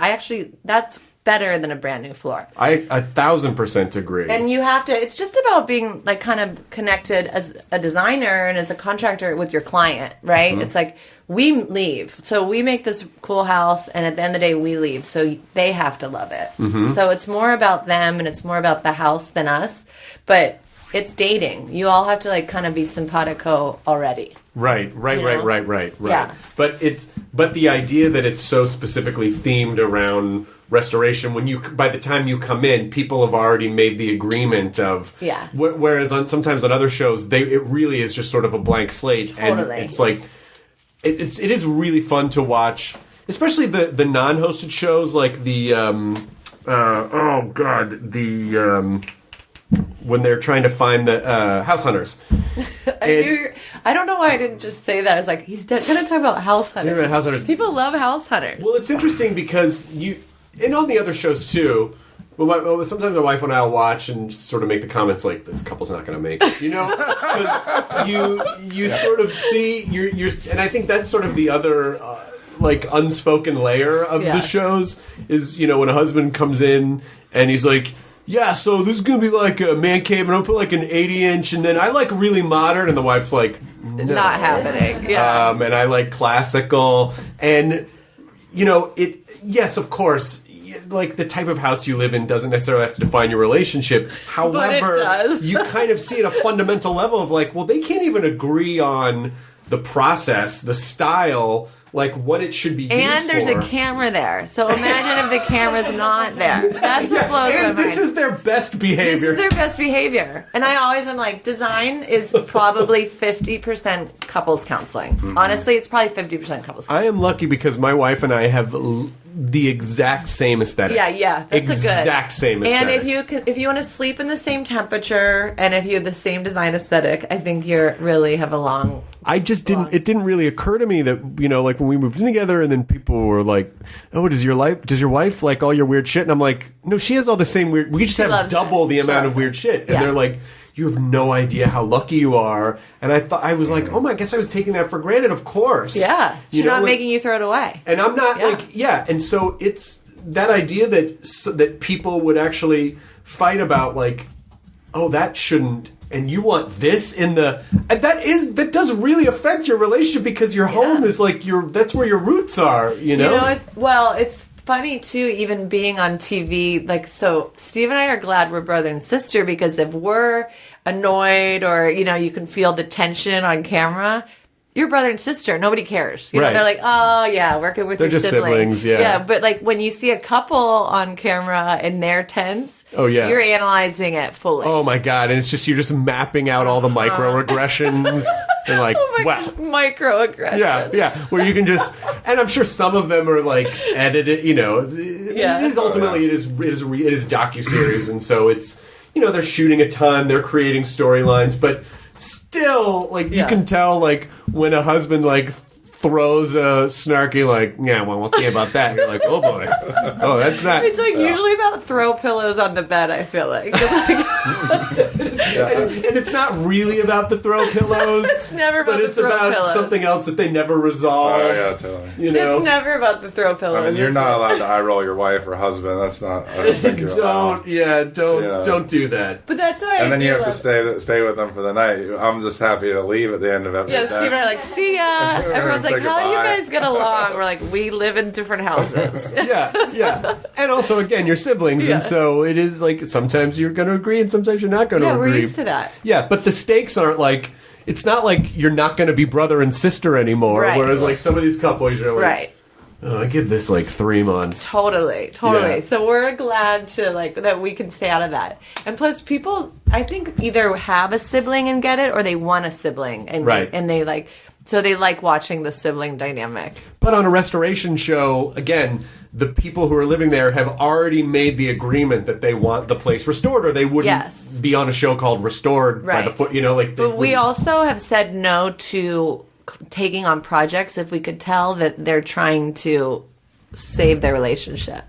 That's better than a brand new floor. I 1,000% agree. And you have to, it's just about being like kind of connected as a designer and as a contractor with your client, right? Mm-hmm. It's like we leave. So we make this cool house and at the end of the day we leave. So they have to love it. Mm-hmm. So it's more about them and it's more about the house than us. But it's dating. You all have to like kind of be simpatico already. Right. Yeah. But the idea that it's so specifically themed around restoration, by the time you come in, people have already made the agreement of. Yeah. Whereas sometimes on other shows, it really is just sort of a blank slate, Totally. And it's like it is really fun to watch, especially the non-hosted shows like the when they're trying to find the house hunters. I don't know why I didn't just say that. I was like, he's going to talk about house hunters. House hunters. People love house hunters. Well, it's interesting because and on the other shows too, sometimes my wife and I will watch and just sort of make the comments like, this couple's not going to make it, you know? Because you sort of see, and I think that's sort of the other, like, unspoken layer of the shows is, you know, when a husband comes in and he's like, yeah, so this is going to be like a man cave, and I'll put like an 80-inch, and then I like really modern, and the wife's like, no. Not happening. Yeah. And I like classical, and, you know, yes, of course, like the type of house you live in doesn't necessarily have to define your relationship. However, it does. You kind of see at a fundamental level of like, well, they can't even agree on the process, the style, like what it should be used and there's for. a camera there. So imagine if the camera's not there. That's what blows my mind. And this is their best behavior. This is their best behavior. And I always am like, design is probably 50% couples counseling. Mm-hmm. Honestly, it's probably 50% couples counseling. I am lucky because my wife and I have the exact same aesthetic. Yeah, that's exact same aesthetic. And if you want to sleep in the same temperature and if you have the same design aesthetic, I think you really have a long. I just didn't. It didn't really occur to me that, you know, like when we moved in together, and then people were like, "Oh, does your wife like all your weird shit?" And I'm like, "No, she has all the same weird. We just have double the amount of weird shit." And they're like, "You have no idea how lucky you are." And I was like, "Oh my, I guess I was taking that for granted." Of course, yeah. She's not making you throw it away. And I'm not And so it's that idea that people would actually fight about, like, oh, that shouldn't. And you want this and that does really affect your relationship because your home is like that's where your roots are, you know? It's funny too, even being on TV, like, so Steve and I are glad we're brother and sister because if we're annoyed or, you know, you can feel the tension on camera, you're brother and sister. Nobody cares. You know, they're like, oh, yeah, working with your just siblings. Yeah. Yeah, but like when you see a couple on camera and they're tense, you're analyzing it fully. Oh, my God. And you're just mapping out all the microaggressions. And like, oh my gosh, microaggressions. Yeah. Where you can just, and I'm sure some of them are like edited, you know. It is ultimately, it is docuseries. And so it's, you know, they're shooting a ton, they're creating storylines, but still, like, you can tell, like, when a husband, like, throws a snarky like, yeah, well, we'll see about that. You're like, oh boy, oh, that's not. It's like usually about throw pillows on the bed. I feel like, and it's not really about the throw pillows. It's never about but the it's throw about pillows. something else that they never resolved. Oh yeah, totally. You know, It's never about the throw pillows. I mean, you're not allowed to eye roll your wife or husband. That's not. I don't think you're allowed. don't do that. But that's what I do. And then you have love. to stay with them for the night. I'm just happy to leave at the end of every Yeah, day. Steve and I are like, see ya. Everyone's Say like, how do you goodbye. guys get along? We're like, we live in different houses. Yeah. And also, again, you're siblings, Yeah. and so it is like sometimes you're going to agree and sometimes you're not going to Yeah, agree. we're used to that. Yeah, but the stakes aren't like, it's not like you're not going to be brother and sister anymore, Right. whereas like some of these couples, you're like, Right. oh, I give this like 3 months. Totally. Yeah. So we're glad to like that we can stay out of that. And plus, people, I think, either have a sibling and get it, or they want a sibling and Right. and they like, so they like watching the sibling dynamic. But on a restoration show, again, the people who are living there have already made the agreement that they want the place restored, or they wouldn't Yes. be on a show called Restored by the Right. foot. You know, like. But we also have said no to taking on projects if we could tell that they're trying to save their relationship.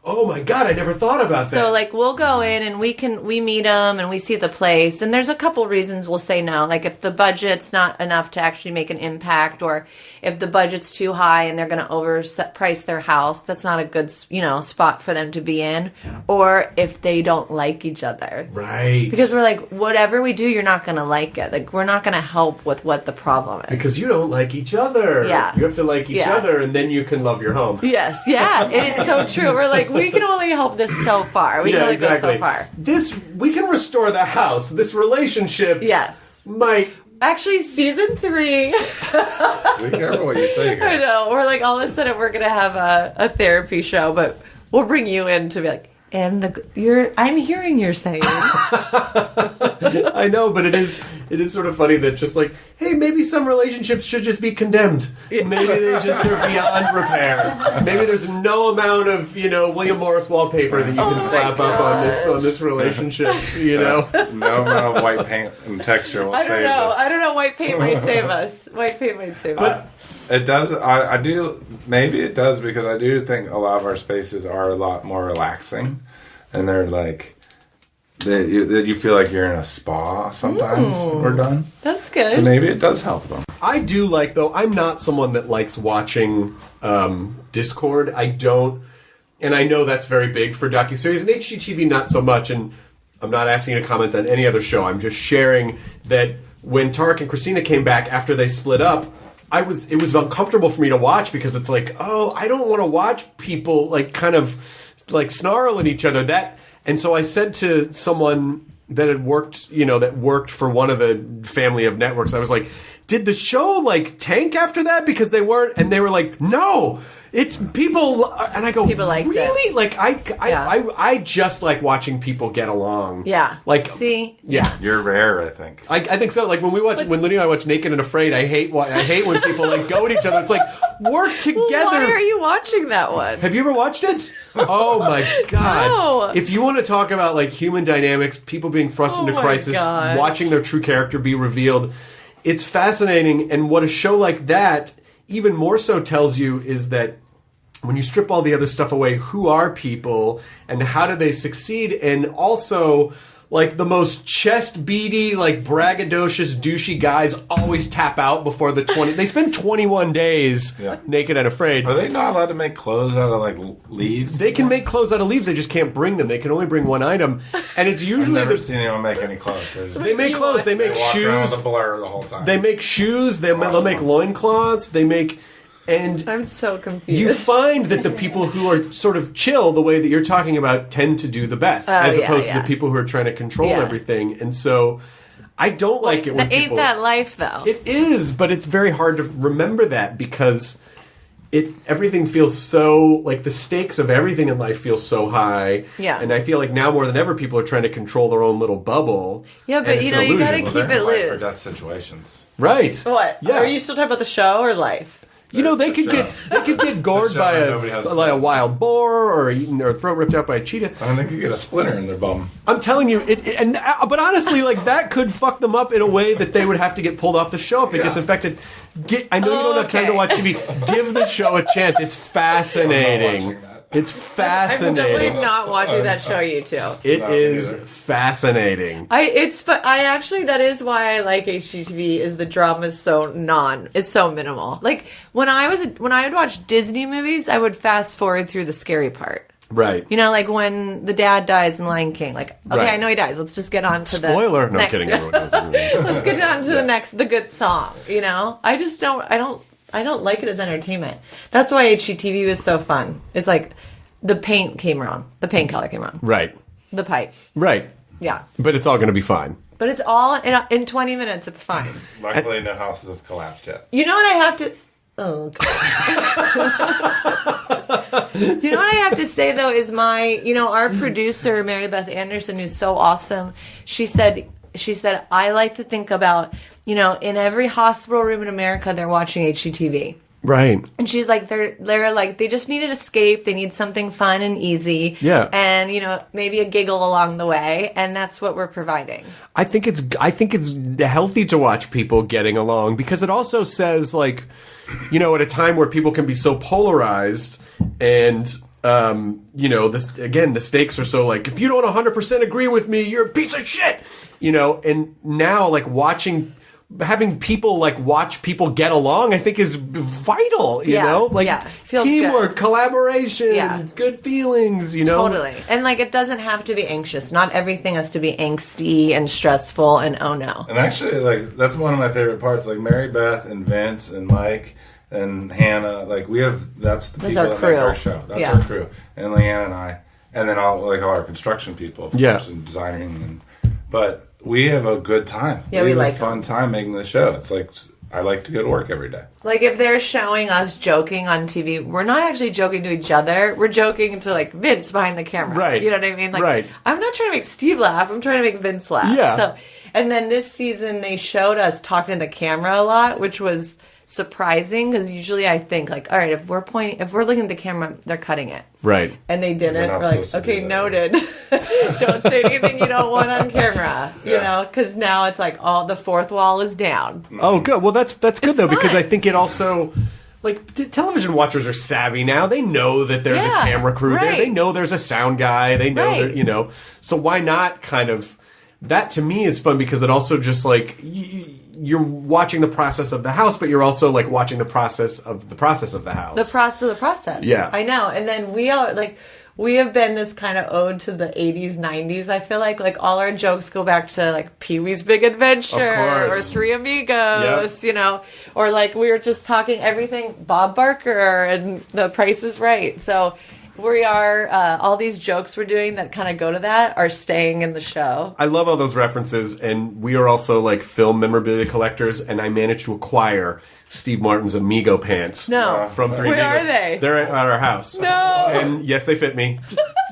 Oh my God, I never thought about that. So like we'll go in and we meet them and we see the place, and there's a couple reasons we'll say no. Like if the budget's not enough to actually make an impact, or if the budget's too high and they're going to overprice their house, that's not a good spot for them to be in. Or if they don't like each other, Right. because we're like, whatever we do, you're not going to like it. Like we're not going to help with what the problem is. Because you don't like each other. Yeah. You have to like each Yeah. other, and then you can love your home. Yes, yeah, and it's so true. We're like, we can only help this so far. We can only go so far. We can restore the house. This relationship Yes. might. Actually, season 3. Be careful what you say I here. know. We're like, all of a sudden, we're gonna have a therapy show, but we'll bring you in to be like, I'm hearing you're saying. I know, but it is sort of funny that just like, hey, maybe some relationships should just be condemned. Maybe they just are beyond repair. Maybe there's no amount of William Morris wallpaper that you can slap up on this relationship. No amount of white paint and texture will I save don't know. us. I don't know. White paint might save us. White paint might save us. It does. I do. Maybe it does, because I do think a lot of our spaces are a lot more relaxing, and they're like that you feel like you're in a spa sometimes when we're done. That's good. So maybe it does help them. I do like, though, I'm not someone that likes watching Discord. I don't, and I know that's very big for docuseries, and HGTV not so much, and I'm not asking you to comment on any other show. I'm just sharing that when Tarek and Christina came back after they split up, it was uncomfortable for me to watch, because it's like, oh, I don't want to watch people like kind of like snarl at each other. And so I said to someone that had worked, that worked for one of the family of networks, I was like, did the show like tank after that because they weren't? And they were like, no. It's people, and I go, People liked it. really? Like I just like watching people get along. Yeah. Like, See? yeah. You're rare, I think. I think so. Like when Lydia and I watch Naked and Afraid, I hate when people like go at each other. It's like, work together. Why are you watching that one? Have you ever watched it? Oh my God. No. If you want to talk about like human dynamics, people being thrust into my crisis, God. watching their true character be revealed, it's fascinating. And what a show like that even more so tells you is that when you strip all the other stuff away, who are people and how do they succeed? And also, like, the most chest beady, like, braggadocious, douchey guys always tap out before the 20. They spend 21 days naked and afraid. Are they not allowed to make clothes out of like leaves? They can make clothes out of leaves. They just can't bring them. They can only bring one item, and it's I've usually never seen anyone make any clothes. they make clothes. They make walk around with shoes. a blur the whole time. They make shoes. They'll make loincloths. They make. And I'm so confused. you find that the people who are sort of chill, the way that you're talking about, tend to do the best, as opposed to the people who are trying to control everything. And so, I don't like it when Ain't people. that life, though? It is, but it's very hard to remember that because everything feels so like the stakes of everything in life feel so high. Yeah. And I feel like now more than ever, people are trying to control their own little bubble. Yeah, but and it's you know, an you gotta illusion. keep it life or loose. death situations. Right. What? Yeah. Are you still talking about the show or life? You know, they The could show. get gored show by where nobody has a wild boar or eaten or throat ripped out by a cheetah. I mean, they could get a splinter in their bum. I'm telling you, but honestly, like that could fuck them up in a way that they would have to get pulled off the show if it gets infected. I know you don't have time to watch TV. Give the show a chance. It's fascinating. It's I'm fascinating. definitely not watching that show, you two. It No, is neither. fascinating. I actually, that is why I like HGTV, is the drama is it's so minimal. Like when I would watch Disney movies, I would fast forward through the scary part. Right. You know, like when the dad dies in Lion King. Like, okay, Right. I know he dies. Let's just get on to the Spoiler. No, I'm next- kidding. Everyone knows the movie. Let's get on to the good song. You know, I don't like it as entertainment. That's why HGTV was so fun. It's like the paint came wrong. The paint color came wrong. Right. The pipe. Right. Yeah. But it's all going to be fine. But it's all in 20 minutes. It's fine. Luckily, no houses have collapsed yet. You know what I have to... Oh, God. You know what I have to say, though, is our producer, Mary Beth Anderson, who's so awesome, she said, I like to think about, in every hospital room in America, they're watching HGTV. Right. And she's like, they're like, they just need an escape. They need something fun and easy. Yeah. And, maybe a giggle along the way. And that's what we're providing. I think it's healthy to watch people getting along because it also says, like, at a time where people can be so polarized and, the stakes are so, like, if you don't 100% agree with me, you're a piece of shit, and now, like, having people like watch people get along, I think is vital, Feels teamwork, good. collaboration, Yeah. good feelings, Totally. And like, it doesn't have to be anxious. Not everything has to be angsty and stressful and oh no. And actually, like, that's one of my favorite parts. Like, Mary Beth and Vince and Mike and Hannah, like, that's the people our that crew. make our show. That's Yeah. our crew. And Leanne and I. And then all our construction people, of course, and designing. But we have a good time. Yeah, we have like a fun time making the show. It's like, I like to go to work every day. Like, if they're showing us joking on TV, we're not actually joking to each other. We're joking to, like, Vince behind the camera. Right. You know what I mean? Like, right. I'm not trying to make Steve laugh. I'm trying to make Vince laugh. Yeah. So, and then this season, they showed us talking to the camera a lot, which was surprising because usually I think, like, all right, if we're looking at the camera, they're cutting it. Right. And they didn't. not We're like, supposed to okay, do that. noted. Don't say anything you don't want on camera. You know, because now it's like the fourth wall is down. Oh, good. Well, that's good though, because fun. I think it also, like, television watchers are savvy now. They know that there's a camera crew there. right. They know there's a sound guy. They know Right. that, so why not kind of, that to me is fun because it also just like, you're watching the process of the house, but you're also like watching the process of the house. The process. Yeah. I know. And then we have been this kind of ode to the 80s, 90s. I feel like all our jokes go back to like Pee-wee's Big Adventure Of or course. Three Amigos, or like we were just talking everything Bob Barker and The Price is Right. So we are, all these jokes we're doing that kind of go to that are staying in the show. I love all those references, and we are also like film memorabilia collectors, and I managed to acquire Steve Martin's Amigo pants. No. From Three Where Amigos. are they? They're at our house. No. And yes, they fit me.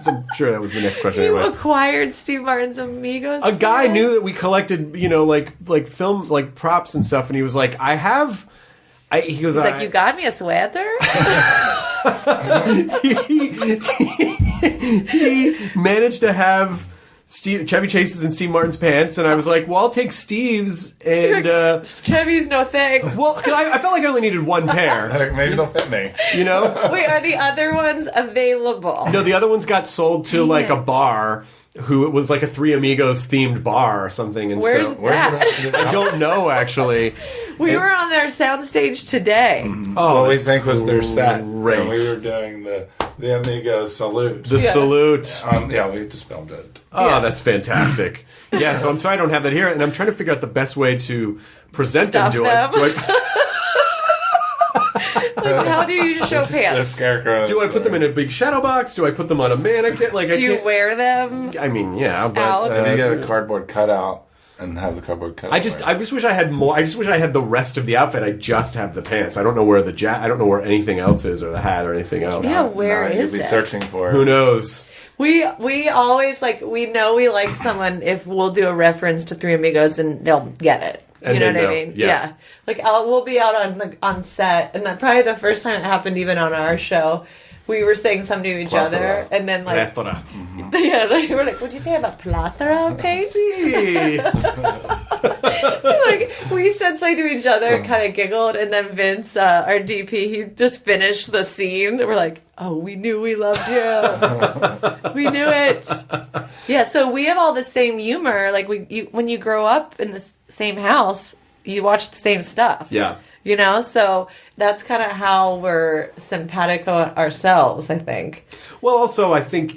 I'm sure that was the next question. You Anyway. acquired Steve Martin's Amigos? A guy for knew us? that we collected, like film, like props and stuff, and he was like, he goes, He's like, you got me a sweater? he managed to have Chevy Chase's and Steve Martin's pants, and I was like, well, I'll take Steve's, and Chevy's, no thanks. well, because I felt like I only needed one pair, Like, maybe they'll fit me. Wait, are the other ones available? No, the other ones got sold to like a bar. It was like a Three Amigos themed bar or something, and Where's so that? I don't know actually. We were on their soundstage today. Oh, What we that's think was their set. great. And we were doing the Amigos salute. The salute. We just filmed it. Oh, Yeah. that's fantastic. Yeah, so I'm sorry I don't have that here, and I'm trying to figure out the best way to present Stuff them. How do you show The pants? scarecrow. Do I put them in a big shadow box? Do I put them on a mannequin? Like, Do you wear them? I mean, yeah, but Out? Then you get a cardboard cutout and have the cardboard cutout. I just wish I had more. I just wish I had the rest of the outfit. I just have the pants. I don't know where I don't know where anything else is, or the hat, or anything else. Yeah, where You'll is be it? searching for it. Who knows? We always we know we like someone if we'll do a reference to Three Amigos and they'll get it. You know what I mean? Yeah. Like we'll be out on set, and then probably the first time it happened, even on our show, we were saying something to each other, and then like, Plethora. yeah, like, we're like, "What'd you say about plethora of paint?" See. Like we said something to each other, and kind of giggled, and then Vince, our DP, he just finished the scene. We're like, "Oh, we knew we loved you. We knew it." Yeah, so we have all the same humor. Like when you grow up in the same house, you watch the same stuff. Yeah. You know, so that's kind of how we're simpatico ourselves, I think. Well, also, I think,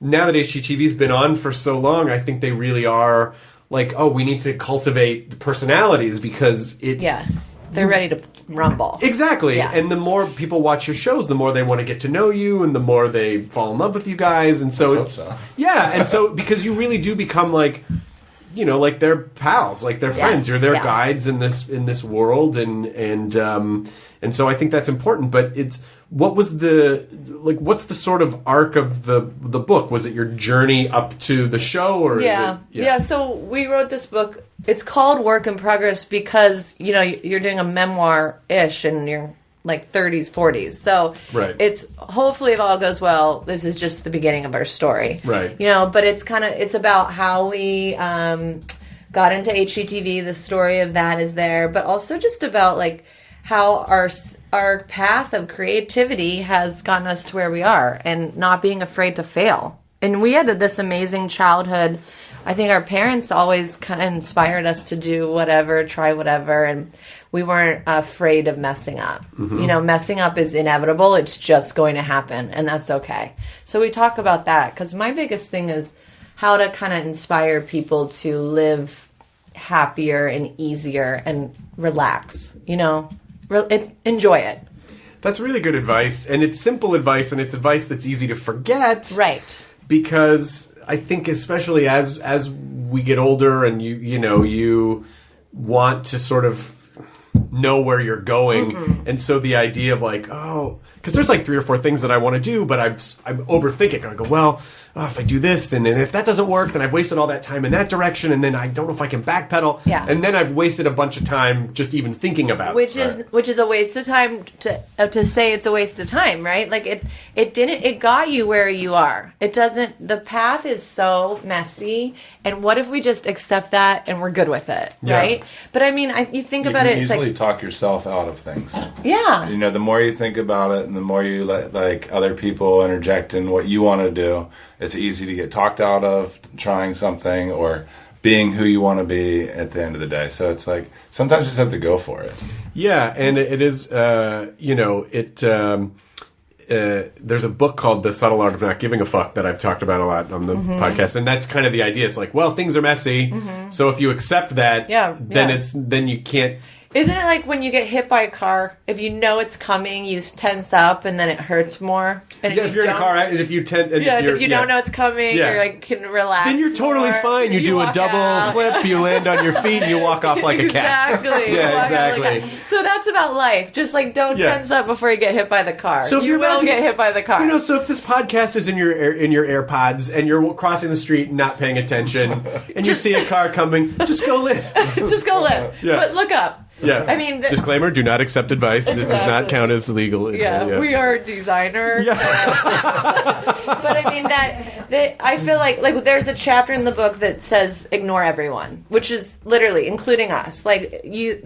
now that HGTV's been on for so long, I think they really are like, oh, we need to cultivate the personalities because it... Yeah, they're ready to rumble. Exactly. Yeah. And the more people watch your shows, the more they want to get to know you and the more they fall in love with you guys. And so... Let's hope so. Yeah, and so because you really do become like... like they're pals, like they're friends. You're their guides in this world, and so I think that's important. But what's the sort of arc of the book? Was it your journey up to the show, or is it? Yeah. So we wrote this book. It's called Work in Progress because you're doing a memoir-ish, and you're like 30s, 40s. So right. It's hopefully if all goes well, this is just the beginning of our story. Right. But it's about how we got into HGTV. The story of that is there, but also just about like how our path of creativity has gotten us to where we are and not being afraid to fail. And we had this amazing childhood. I think our parents always kind of inspired us to do whatever, try whatever, and we weren't afraid of messing up. Mm-hmm. Messing up is inevitable. It's just going to happen, and that's okay. So we talk about that because my biggest thing is how to kind of inspire people to live happier and easier and relax, enjoy it. That's really good advice, and it's simple advice, and it's advice that's easy to forget. Right. Because I think especially as we get older and you want to sort of know where you're going. Mm-hmm. And so the idea of like, because there's like 3 or 4 things that I want to do, but I'm overthinking. I go, well, if I do this, then and if that doesn't work, then I've wasted all that time in that direction, and then I don't know if I can backpedal. Yeah. And then I've wasted a bunch of time just even thinking about it. Which is a waste of time to say it's a waste of time, right? Like it got you where you are. It doesn't. The path is so messy, and what if we just accept that and we're good with it, right? But I mean, you think about it. You It's can easily like, talk yourself out of things. Yeah. The more you think about it, and the more you let like other people interject in what you want to do, it's easy to get talked out of trying something or being who you want to be at the end of the day. So it's like sometimes you just have to go for it. Yeah, and it is, there's a book called The Subtle Art of Not Giving a Fuck that I've talked about a lot on the podcast, and that's kind of the idea. It's like, well, things are messy, so if you accept that, then you can't. Isn't it like when you get hit by a car? If you know it's coming, you tense up, and then it hurts more. And if you're in a car, if you don't know it's coming, you're like can relax. Then you're totally fine. You do a double flip, you land on your feet, and you walk off like a cat. Exactly. Yeah, exactly. So that's about life. Just like don't tense up before you get hit by the car. So if you will get hit by the car. So if this podcast is in your AirPods and you're crossing the street and not paying attention, and you see a car coming, just go live. Just go live. Yeah. But look up. Yeah. I mean, disclaimer: do not accept advice. Exactly. This does not count as legal. Yeah, we are designers. Yeah. But I mean that I feel like there's a chapter in the book that says ignore everyone, which is literally including us. Like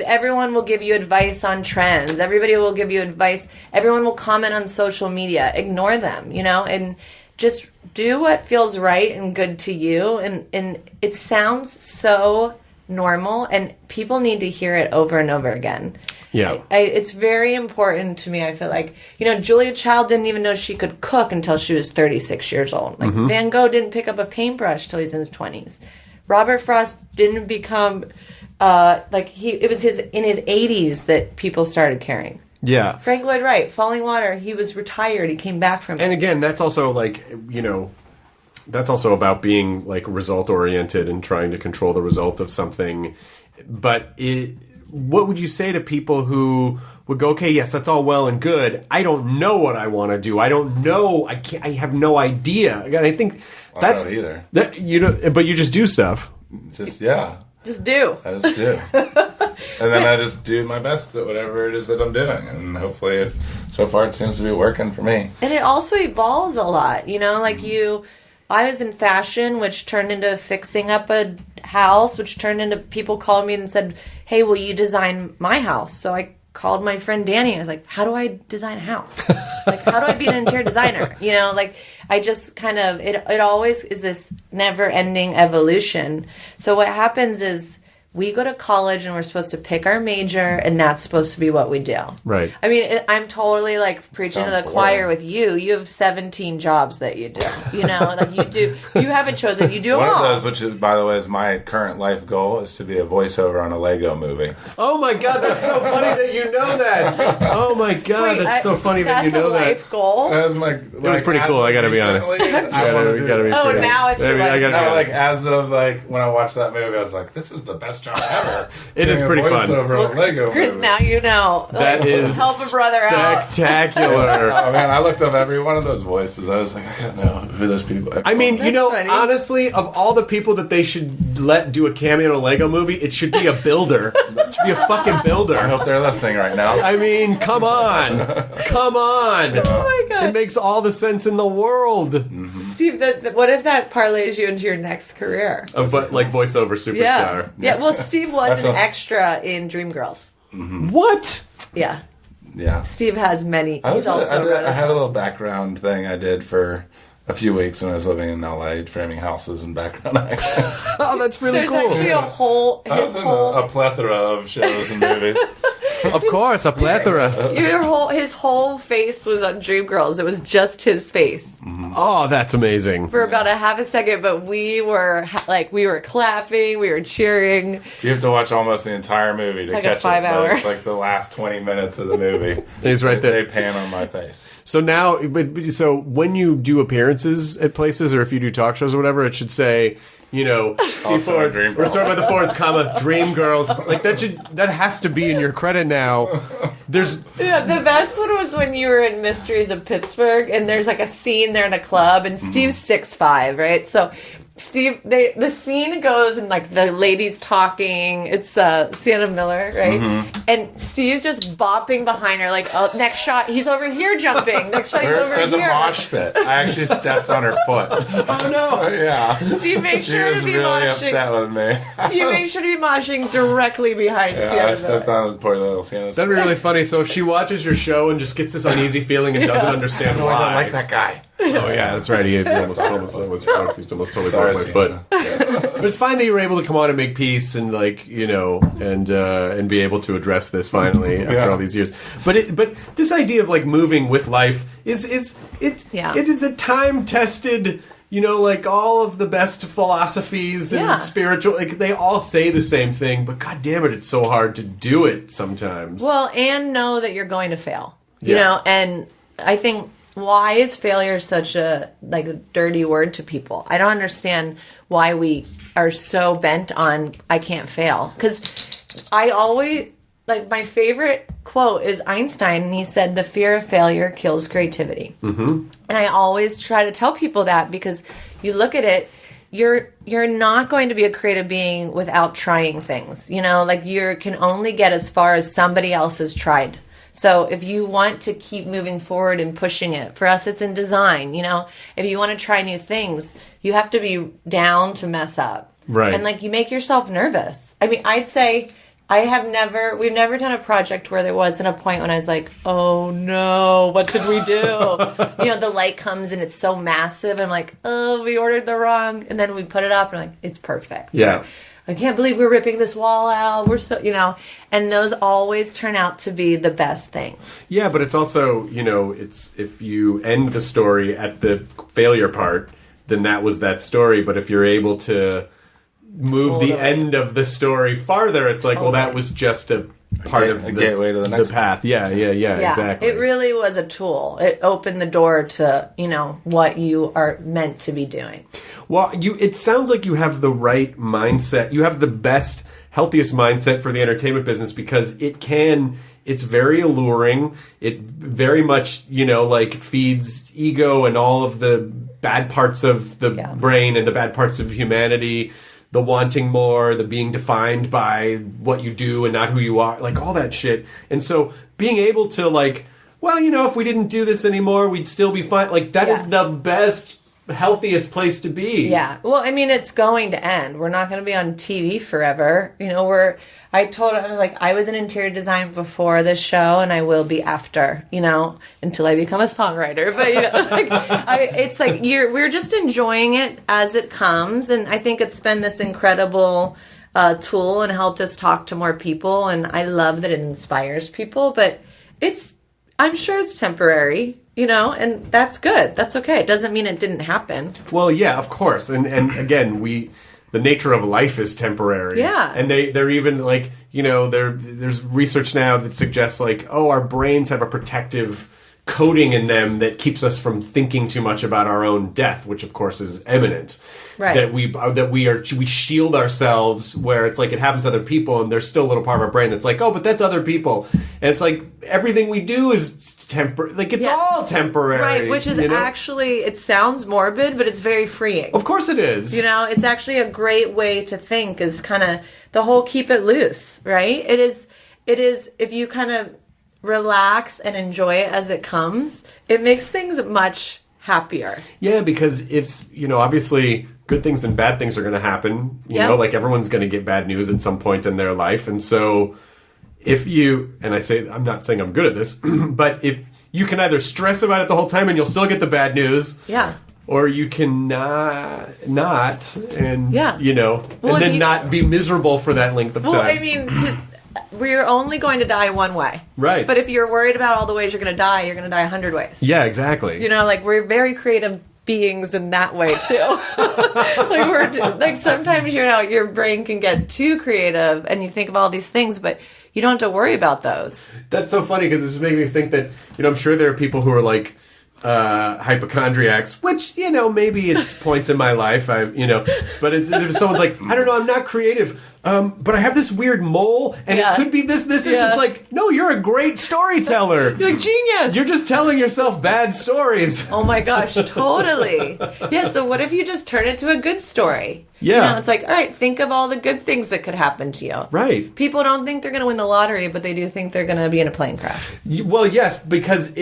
everyone will give you advice on trends. Everybody will give you advice. Everyone will comment on social media. Ignore them, and just do what feels right and good to you. And it sounds so normal, and people need to hear it over and over again. Yeah. It's very important to me. I feel like, Julia Child didn't even know she could cook until she was 36 years old. Like Van Gogh didn't pick up a paintbrush till he's in his 20s. Robert Frost didn't become it was in his 80s that people started caring. Yeah. Frank Lloyd Wright, Falling Water, he was retired. He came back from it. And again, that's also that's also about being like result oriented and trying to control the result of something. But what would you say to people who would go, okay, yes, that's all well and good. I don't know what I want to do. I don't know. I have no idea. Again, I think that's I don't either. But you just do stuff. Just, yeah. Just do. I just do. And then I just do my best at whatever it is that I'm doing. And hopefully, so far, it seems to be working for me. And it also evolves a lot, like I was in fashion, which turned into fixing up a house, which turned into people calling me and said, hey, will you design my house? So I called my friend Danny. I was like, how do I design a house? Like, how do I be an interior designer? I just kind of, it always is this never-ending evolution. So what happens is we go to college and we're supposed to pick our major, and that's supposed to be what we do. Right. I mean, I'm totally preaching to the choir with you. You have 17 jobs that you do. You haven't chosen. You do them all. One of those, which is, by the way, is my current life goal, is to be a voiceover on a Lego movie. Oh my God, that's so funny that you know that. Oh my God, that's so funny that you know that. That's a life goal. That was my. It was pretty cool. I gotta be honest. Now it's your life. As of when I watched that movie, I was like, this is the best job ever. It is pretty fun. On Lego Chris, movie. now you know. That is help a brother out. spectacular. Oh man, I looked up every one of those voices. I was like, I gotta know who those people are. I mean, funny. honestly, of all the people that they should let do a cameo in a Lego movie, it should be a builder. It should be a fucking builder. I hope they're listening right now. I mean, come on. Come on. Oh my gosh. It makes all the sense in the world. Steve, what if that parlays you into your next career? Of voiceover superstar. Yeah. Well, Steve was an extra in Dreamgirls. What? Yeah. Yeah. Steve has many. I He's also I had a little background thing I did for a few weeks when I was living in LA, framing houses and background acting. Oh, that's really There's cool. actually a whole. I was in a plethora of shows and movies. Of course, a plethora. His whole face was on Dreamgirls. It was just his face Oh, that's amazing. for about a half a second, but we were clapping, we were cheering. You have to watch almost the entire movie to like catch a 5 it. hour. But it's like the last 20 minutes of the movie. He's right there. They pan on my face. So now, so when you do appearances at places, or if you do talk shows or whatever, it should say, Steve Ford. Dream We're Girls. starting by the Fords, Dream Girls. Like that has to be in your credit now. Yeah, the best one was when you were in Mysteries of Pittsburgh, and there's a scene there in a club, and Steve's 6'5", right? So Steve, the scene goes and the lady's talking. It's Sienna Miller, right? And Steve's just bopping behind her, next shot he's over here jumping. Next shot he's over There's here. a mosh pit. I actually stepped on her foot. Oh no! Yeah. Steve made She sure was to be really moshing. upset with me. You made sure to be moshing directly behind Yeah, Sienna I stepped Miller. on poor little Sienna's That'd be really funny. So if she watches your show and just gets this uneasy feeling and doesn't understand why. I don't like that guy. Oh yeah, that's right. He almost almost totally Sorry, broke my foot. Sienna. But it's fine that you were able to come on and make peace and and be able to address this finally after all these years. But this idea of moving with life it is a time tested. All of the best philosophies and spiritual, they all say the same thing. But God damn it, it's so hard to do it sometimes. Well, and know that you're going to fail. And I think. Why is failure such a dirty word to people? I don't understand why we are so bent on I can't fail. Because I always my favorite quote is Einstein, and he said the fear of failure kills creativity. And I always try to tell people that because you look at it, you're not going to be a creative being without trying things. You can only get as far as somebody else has tried. So if you want to keep moving forward and pushing it, for us it's in design, if you want to try new things, you have to be down to mess up. Right. And you make yourself nervous. I mean, I'd say we've never done a project where there wasn't a point when I was like, oh no, what should we do? The light comes and it's so massive. And I'm like, oh, we ordered the wrong. And then we put it up and I'm like, it's perfect. Yeah. I can't believe we're ripping this wall out. We're so, and those always turn out to be the best things. Yeah, but it's also, it's if you end the story at the failure part, then that was that story. But if you're able to move the end of the story farther, it's well, that was just a part of the gateway to the next path. Yeah, exactly. It really was a tool. It opened the door to, what you are meant to be doing. Well, it sounds like you have the right mindset. You have the best, healthiest mindset for the entertainment business because it's very alluring. It very much, feeds ego and all of the bad parts of the brain and the bad parts of humanity the wanting more, the being defined by what you do and not who you are, like all that shit. And so being able to like, well, you know, if we didn't do this anymore, we'd still be fine. Like that is the best, healthiest place to be. Yeah. Well, I mean, it's going to end. We're not going to be on TV forever. You know, I told her, I was like, I was in interior design before this show, and I will be after, you know, until I become a songwriter. But, you know, like, it's like we're just enjoying it as it comes. And I think it's been this incredible tool and helped us talk to more people. And I love that it inspires people. But I'm sure it's temporary. You know, and that's good. That's okay. It doesn't mean it didn't happen. Well, yeah, of course. And again, the nature of life is temporary. Yeah. And they're even like, you know, there's research now that suggests like, oh, our brains have a protective coating in them that keeps us from thinking too much about our own death, which of course is imminent. Right. That we shield ourselves where it's like it happens to other people and there's still a little part of our brain that's like, oh, but that's other people. And it's like everything we do is like it's all temporary. Right, which is actually, it sounds morbid, but it's very freeing. Of course it is. You know, it's actually a great way to think, is kind of the whole keep it loose, right? It is if you kind of relax and enjoy it as it comes, it makes things much happier. Yeah, because it's, you know, obviously good things and bad things are going to happen. You know, like everyone's going to get bad news at some point in their life. And so if you, and I'm not saying I'm good at this, but if you can either stress about it the whole time and you'll still get the bad news. Yeah. Or you can not, and, you know, well, and then not be miserable for that length of time. Well, I mean, we're only going to die one way. Right. But if you're worried about all the ways you're going to die 100 ways. Yeah, exactly. You know, like we're very creative beings in that way too. like sometimes, you know, your brain can get too creative and you think of all these things, but you don't have to worry about those. That's so funny because it's making me think that, you know, I'm sure there are people who are like hypochondriacs, which, you know, maybe it's points in my life, but if someone's like, I don't know, I'm not creative, but I have this weird mole and it could be this, it's like, no, you're a great storyteller. You're like, genius. You're just telling yourself bad stories. Oh my gosh, totally. Yeah, so what if you just turn it to a good story? Yeah. You know, it's like, all right, think of all the good things that could happen to you. Right. People don't think they're going to win the lottery, but they do think they're going to be in a plane crash. Well, yes, because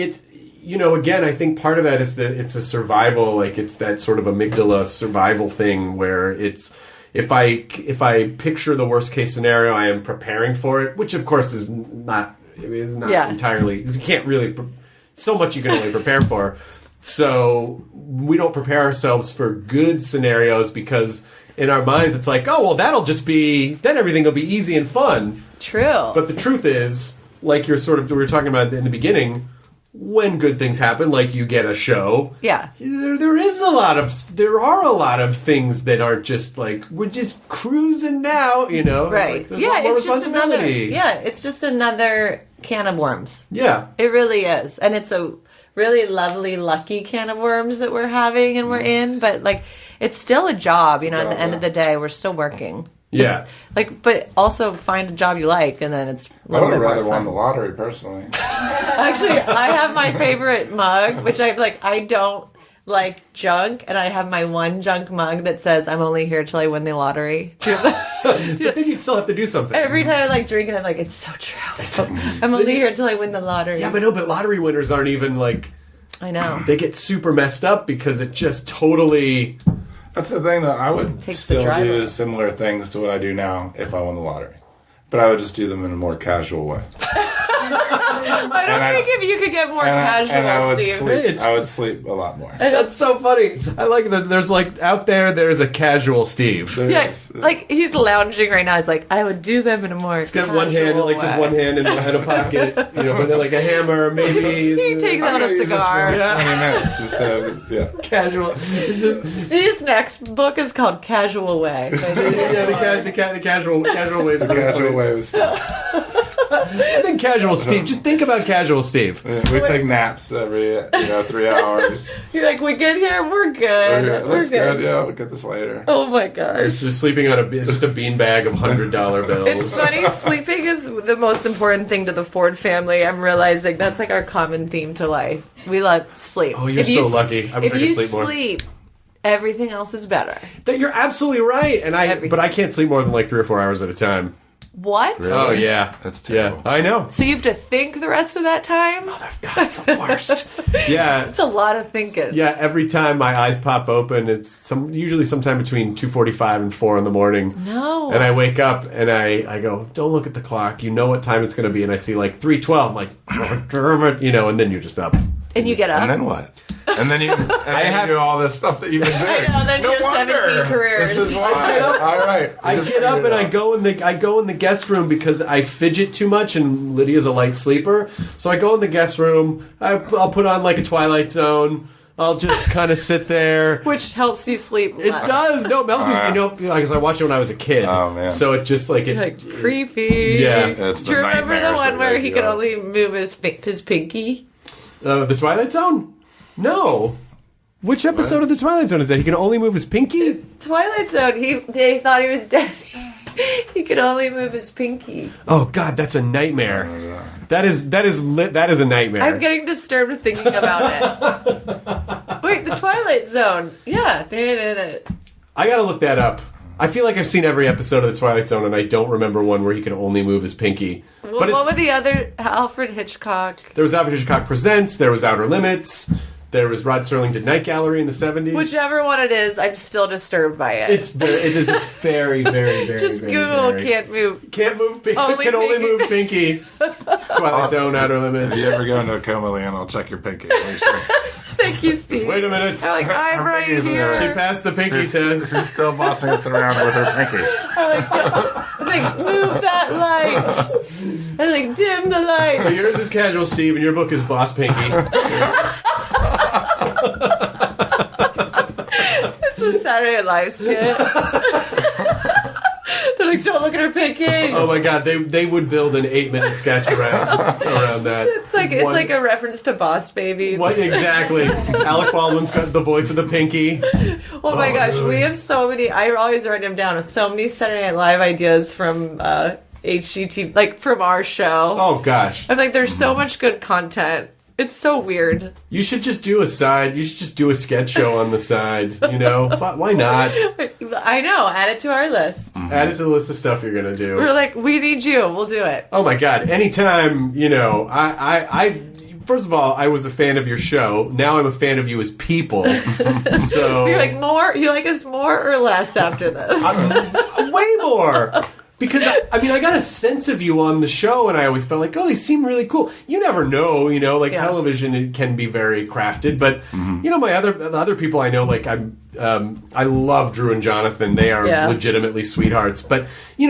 you know, again, I think part of that is that it's a survival, like it's that sort of amygdala survival thing where it's, if I picture the worst case scenario, I am preparing for it, which of course is not entirely, you can't really, so much you can only prepare for. So we don't prepare ourselves for good scenarios because in our minds it's like, oh, well, then everything will be easy and fun. True. But the truth is, like we were talking about in the beginning, when good things happen, like you get a show, there are a lot of things that aren't just like, we're just cruising now, you know? Right. Like, there's a lot more responsibility. It's just another can of worms. Yeah. It really is. And it's a really lovely, lucky can of worms that we're having and we're in, but like, it's still a job, you know, at the end of the day, we're still working. Yeah. But also find a job you like, and then it's a little bit more fun. I would rather won the lottery, personally. Actually, I have my favorite mug, which I don't like junk, and I have my one junk mug that says, I'm only here till I win the lottery. But then you'd still have to do something. Every time I drink it, I'm like, it's so true. I'm only here till I win the lottery. Yeah, but lottery winners aren't even like... I know. They get super messed up because it just totally... That's the thing, though. I would still do similar things to what I do now if I won the lottery. But I would just do them in a more casual way. I don't think if you could get more casual, Steve. I would sleep a lot more. That's so funny. I like that there's like, out there's a casual Steve. Like he's lounging right now. He's like, I would do them in a more He's got one hand, like just one hand in a pocket, you know, but then like a hammer, maybe. He takes out a cigar. 20 minutes. So, Casual. Steve's next book is called Casual Way. The casual ways of casual way with Steve. And then casual Steve. Just think about casual Steve. Yeah, we take naps every 3 hours. You're like, we get here, we're good. We're good. Yeah, we'll get this later. Oh my gosh. It's just sleeping on just a beanbag of $100 bills. It's funny. Sleeping is the most important thing to the Ford family. I'm realizing that's like our common theme to life. We love sleep. Oh, you're so lucky. I wish I could sleep more. If you sleep everything else is better. That you're absolutely right, and but I can't sleep more than like 3 or 4 hours at a time. What? Really? Oh yeah, That's terrible. Yeah, I know. So you have to think the rest of that time? That's the worst. Yeah. It's a lot of thinking. Yeah, every time my eyes pop open, it's usually sometime between 2:45 and 4 in the morning. No. And I wake up and I go, don't look at the clock. You know what time it's going to be. And I see like 3:12. I'm like, damn it, and then you're just up. And you get up? And then what? And then you do all this stuff that you've been doing. I know, then you have 17 careers. This is why. All right. I get up and I go in the guest room because I fidget too much, and Lydia's a light sleeper. So I go in the guest room. I'll put on like a Twilight Zone. I'll just kind of sit there. Which helps you sleep It less. does. No, it helps me. Because I watched it when I was a kid. Oh, man. So it just like creepy. Yeah. It's Do you remember the nightmares one that where wake he you could up. only move his pinky? The Twilight Zone? No. Which episode of the Twilight Zone is that? He can only move his pinky? Twilight Zone. They thought he was dead. He could only move his pinky. Oh God, that's a nightmare. That is a nightmare. I'm getting disturbed thinking about it. Wait, the Twilight Zone. Yeah. I gotta look that up. I feel like I've seen every episode of the Twilight Zone, and I don't remember one where he can only move his pinky. What were the other? Alfred Hitchcock. There was Alfred Hitchcock Presents. There was Outer Limits. There was Rod Serling did Night Gallery in the 70s. Whichever one it is, I'm still disturbed by it. It is very, very, very, Just very, Google very- can't move. Can't move pinky. Only Can only pinky. move pinky. Twilight Zone, Outer Limits. If you ever go into a coma, Leanne, I'll check your pinky. Thank you, Steve. Wait a minute. I'm like, I'm right pinky's in here. She passed the pinky She's test. still bossing us around with her pinky. I'm like, move that light. I'm like, dim the light. So yours is Casual Steve, and your book is Boss Pinky. It's a Saturday Night Live skit. They're like, don't look at her pinky. Oh my God, they would build an 8-minute sketch around that. It's like a reference to Boss Baby. What exactly? Alec Baldwin's got the voice of the pinky. Oh my gosh, we have so many. I always write them down. So many Saturday Night Live ideas from HGTV, like from our show. Oh gosh, I'm like, there's so much good content. It's so weird. you should just do a sketch show on the side. Why not? I know. Add it to our list. Add it to the list of stuff you're gonna do. We're like, we need you. We'll do it. Oh my God, anytime. I first of all, I was a fan of your show. Now I'm a fan of you as people. So You're like, more? You like us more or less after this? way more. Because, I got a sense of you on the show, and I always felt like, oh, they seem really cool. You never know, Yeah. television it can be very crafted. But, the other people I know, like, I love Drew and Jonathan. They are legitimately sweethearts. But, any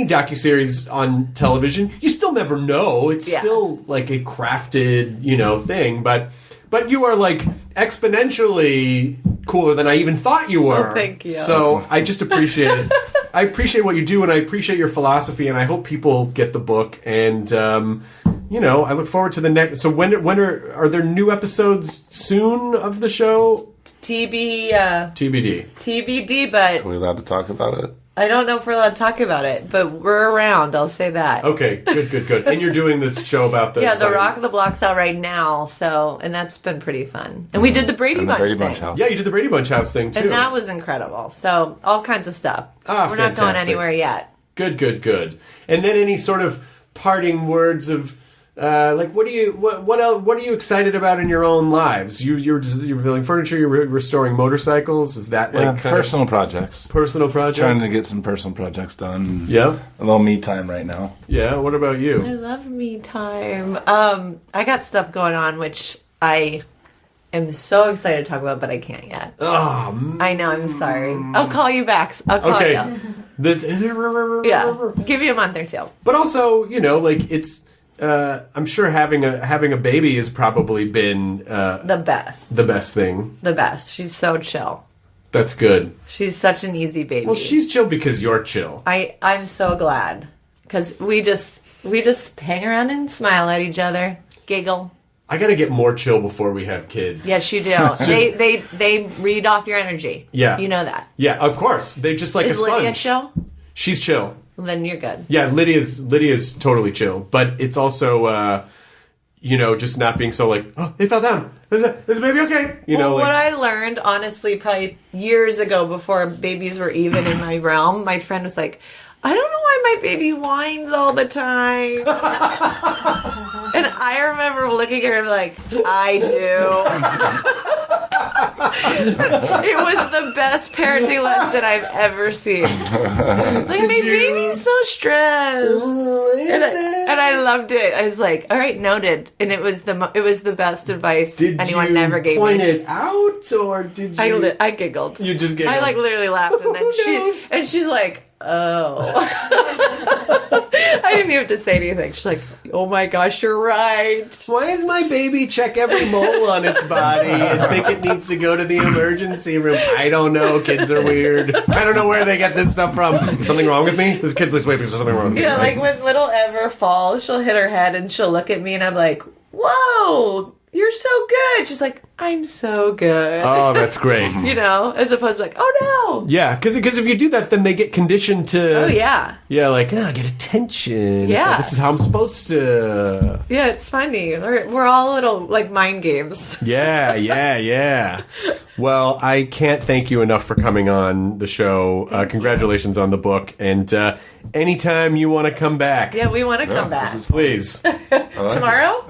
docuseries on television, you still never know. It's still, like, a crafted, thing. But you are, like, exponentially cooler than I even thought you were. Oh, thank you. So I just appreciate it. I appreciate what you do, and I appreciate your philosophy, and I hope people get the book. And I look forward to the next. So when are there new episodes soon of the show? TBD. But Are we allowed to talk about it? I don't know if we're allowed to talk about it. But we're around. I'll say that. Okay, good. And you're doing this show about the The Rock of the Block's out right now. And that's been pretty fun. And we did the Brady And the Bunch Brady thing. Bunch house. Yeah, you did the Brady Bunch house thing too. And that was incredible. So all kinds of stuff. Ah, we're not going fantastic. anywhere yet. Good. And then any sort of parting words of what are you excited about in your own lives? You're building furniture. You're restoring motorcycles. Is that like kind personal projects? Personal projects. Trying to get some personal projects done. Yeah. A little me time right now. Yeah. What about I you? love me time. I got stuff going on which I am so excited to talk about, but I can't yet. Oh, I know. I'm sorry. I'll call you back. I'll call okay. you. Yeah. Give me a month or two. But also, it's. I'm sure having a baby has probably been The best. the best thing. The best. She's so chill. That's good. She's such an easy baby. Well, she's chill because you're chill. I'm so glad because we just hang around and smile at each other, giggle. I got to get more chill before we have kids. Yes, you do. they read off your energy. Yeah. You know that. Yeah, of course. They just like Is a sponge. Lydia chill? She's chill. Well, then you're good. Yeah, Lydia's totally chill, but it's also just not being so like, oh, they fell down. Is the baby okay? What I learned, honestly, probably years ago before babies were even in my realm, my friend was like, I don't know why my baby whines all the time. And I remember looking at her like, I do. It was the best parenting lesson I've ever seen. Like, my baby's so stressed. And I loved it. I was like, all right, noted. And it was the best advice anyone ever gave me. Did you point it out, or did you? I giggled. You just giggled. I like literally laughed, and then she's like, oh. I didn't even have to say anything. She's like, oh my gosh, you're right. Why does my baby check every mole on its body and think it needs to go to the emergency room? I don't know. Kids are weird. I don't know where they get this stuff from. Is something wrong with me? This kid's like, wait, there's something wrong with me. Yeah, like when little Ever falls, she'll hit her head and she'll look at me and I'm like, whoa, you're so good. She's like, I'm so good. Oh, that's great. As opposed to like, oh no. Yeah, because if you do that, then they get conditioned to... Oh, yeah. Yeah, like, get attention. Yeah. This is how I'm supposed to... Yeah, it's funny. We're all little, like, mind games. Yeah. Well, I can't thank you enough for coming on the show. Congratulations on the book. And anytime you want to come back... Yeah, we want to come back. Please. Tomorrow?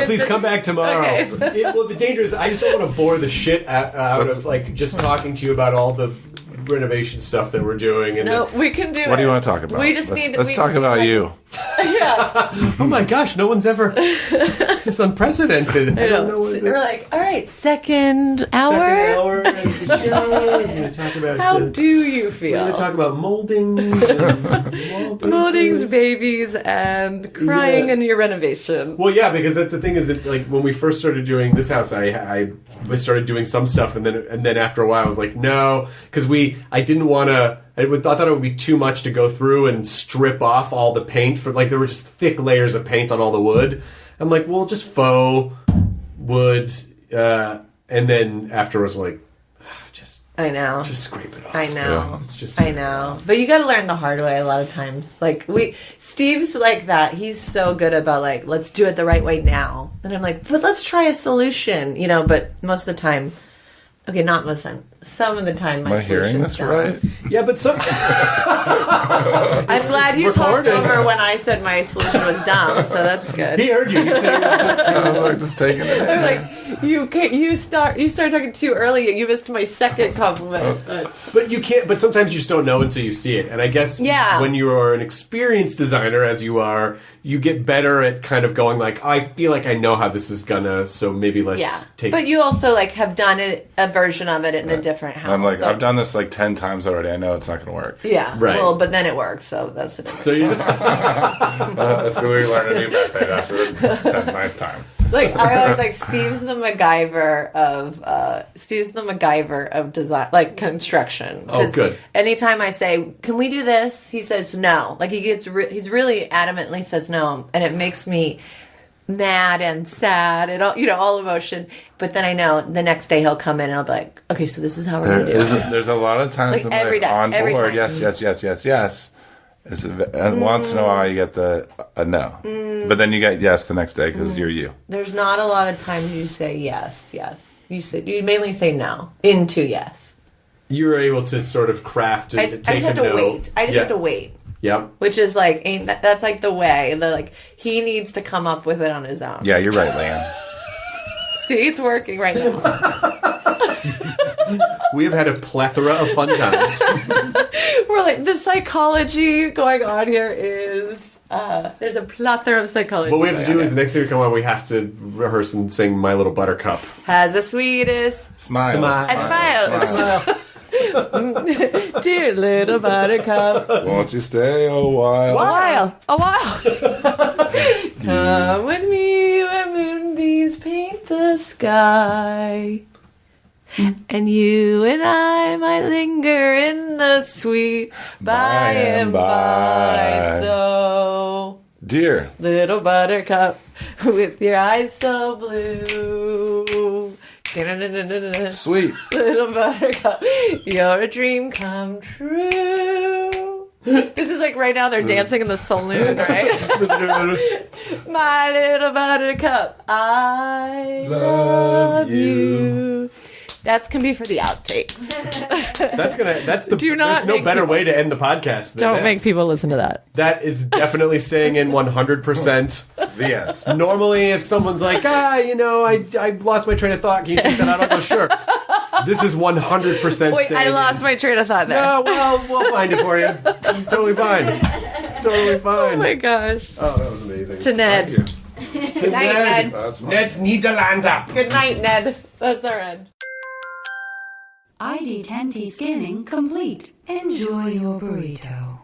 Please come back tomorrow. Okay. The danger is I just don't want to bore the shit out of like just talking to you about all the renovation stuff that we're doing. And no, we can do it. What do you want to talk about? Let's talk about you. Yeah. Oh my gosh, no one's ever... This is unprecedented. I don't know. We're like, all right, second hour of the show. We're going to talk about... How do you feel? We're going to talk about moldings. Moldings, babies, and crying in your renovation. Well, yeah, because that's the thing is that like when we first started doing this house, I started doing some stuff, and then after a while I was like, no, because I didn't want to... I thought it would be too much to go through and strip off all the paint for like there were just thick layers of paint on all the wood. I'm like, well, just faux wood, and then afterwards, like, I know, just scrape it off. I know, I know. But you got to learn the hard way a lot of times. Like Steve's like that. He's so good about like, let's do it the right way now. And I'm like, but let's try a solution, But most of the time. Okay, not most of the time. Some of the time, my solution's dumb. Right? Yeah, but some... I'm glad you talked over when I said my solution was dumb, so that's good. He heard you. He said I was like, just taking it in. I'm like, you started talking too early, and you missed my second compliment. But you can't... But sometimes you just don't know until you see it. And I guess when you are an experienced designer, as you are, you get better at kind of going like, I feel like I know how this is gonna, so maybe let's take... But you also like have done a version of it in a different house. I'm like, I've done this like 10 times already. I know it's not going to work. Yeah. Right. Well, but then it works, so that's it. So you that's when we learn a new method after the 9th time. Like, I always like, Steve's the MacGyver of design, like construction. Oh, good. Anytime I say, can we do this? He says no. Like, he's really adamantly says no. And it makes me mad and sad and all emotion. But then I know the next day he'll come in and I'll be like, okay, so this is how we're going to do it. There's a lot of times like I'm every like, day, on every board. time. Yes. And once in a while you get a no. But then you get yes the next day because you're you. There's not a lot of times you say yes. You mainly say no into yes. You were able to sort of craft and I just have to wait. I just have to wait. Yep. Which is like, that's like the way. He needs to come up with it on his own. Yeah, you're right, Leanne. See, it's working right now. We have had a plethora of fun times. We're like, the psychology going on here is, there's a plethora of psychology. What we have to do is the next time we come on, we have to rehearse and sing My Little Buttercup. Has the sweetest Smile. Dear little buttercup. Won't you stay a while? A while. Come with me where moonbeams paint the sky. And you and I might linger in the sweet by and by. So, dear little buttercup, with your eyes so blue. Sweet little buttercup, you're a dream come true. This is like right now they're dancing in the saloon, right? My little buttercup, I love you. That's can be for the outtakes. That's the. Do not there's no make better people- way to end the podcast. Than Don't that. make people listen to that. That is definitely staying in 100%. The end. Normally, if someone's like, I lost my train of thought, can you take that out? I'll go, sure. This is 100% Wait, staying I lost in. my train of thought there. No, well, we'll find it for you. It's totally fine. It's totally fine. Oh my gosh. Oh, that was amazing. To Ned. Thank you. To night, Ned. That's fine. Ned Niederlander. Good night, Ned. That's our end. ID10T scanning complete. Enjoy your burrito.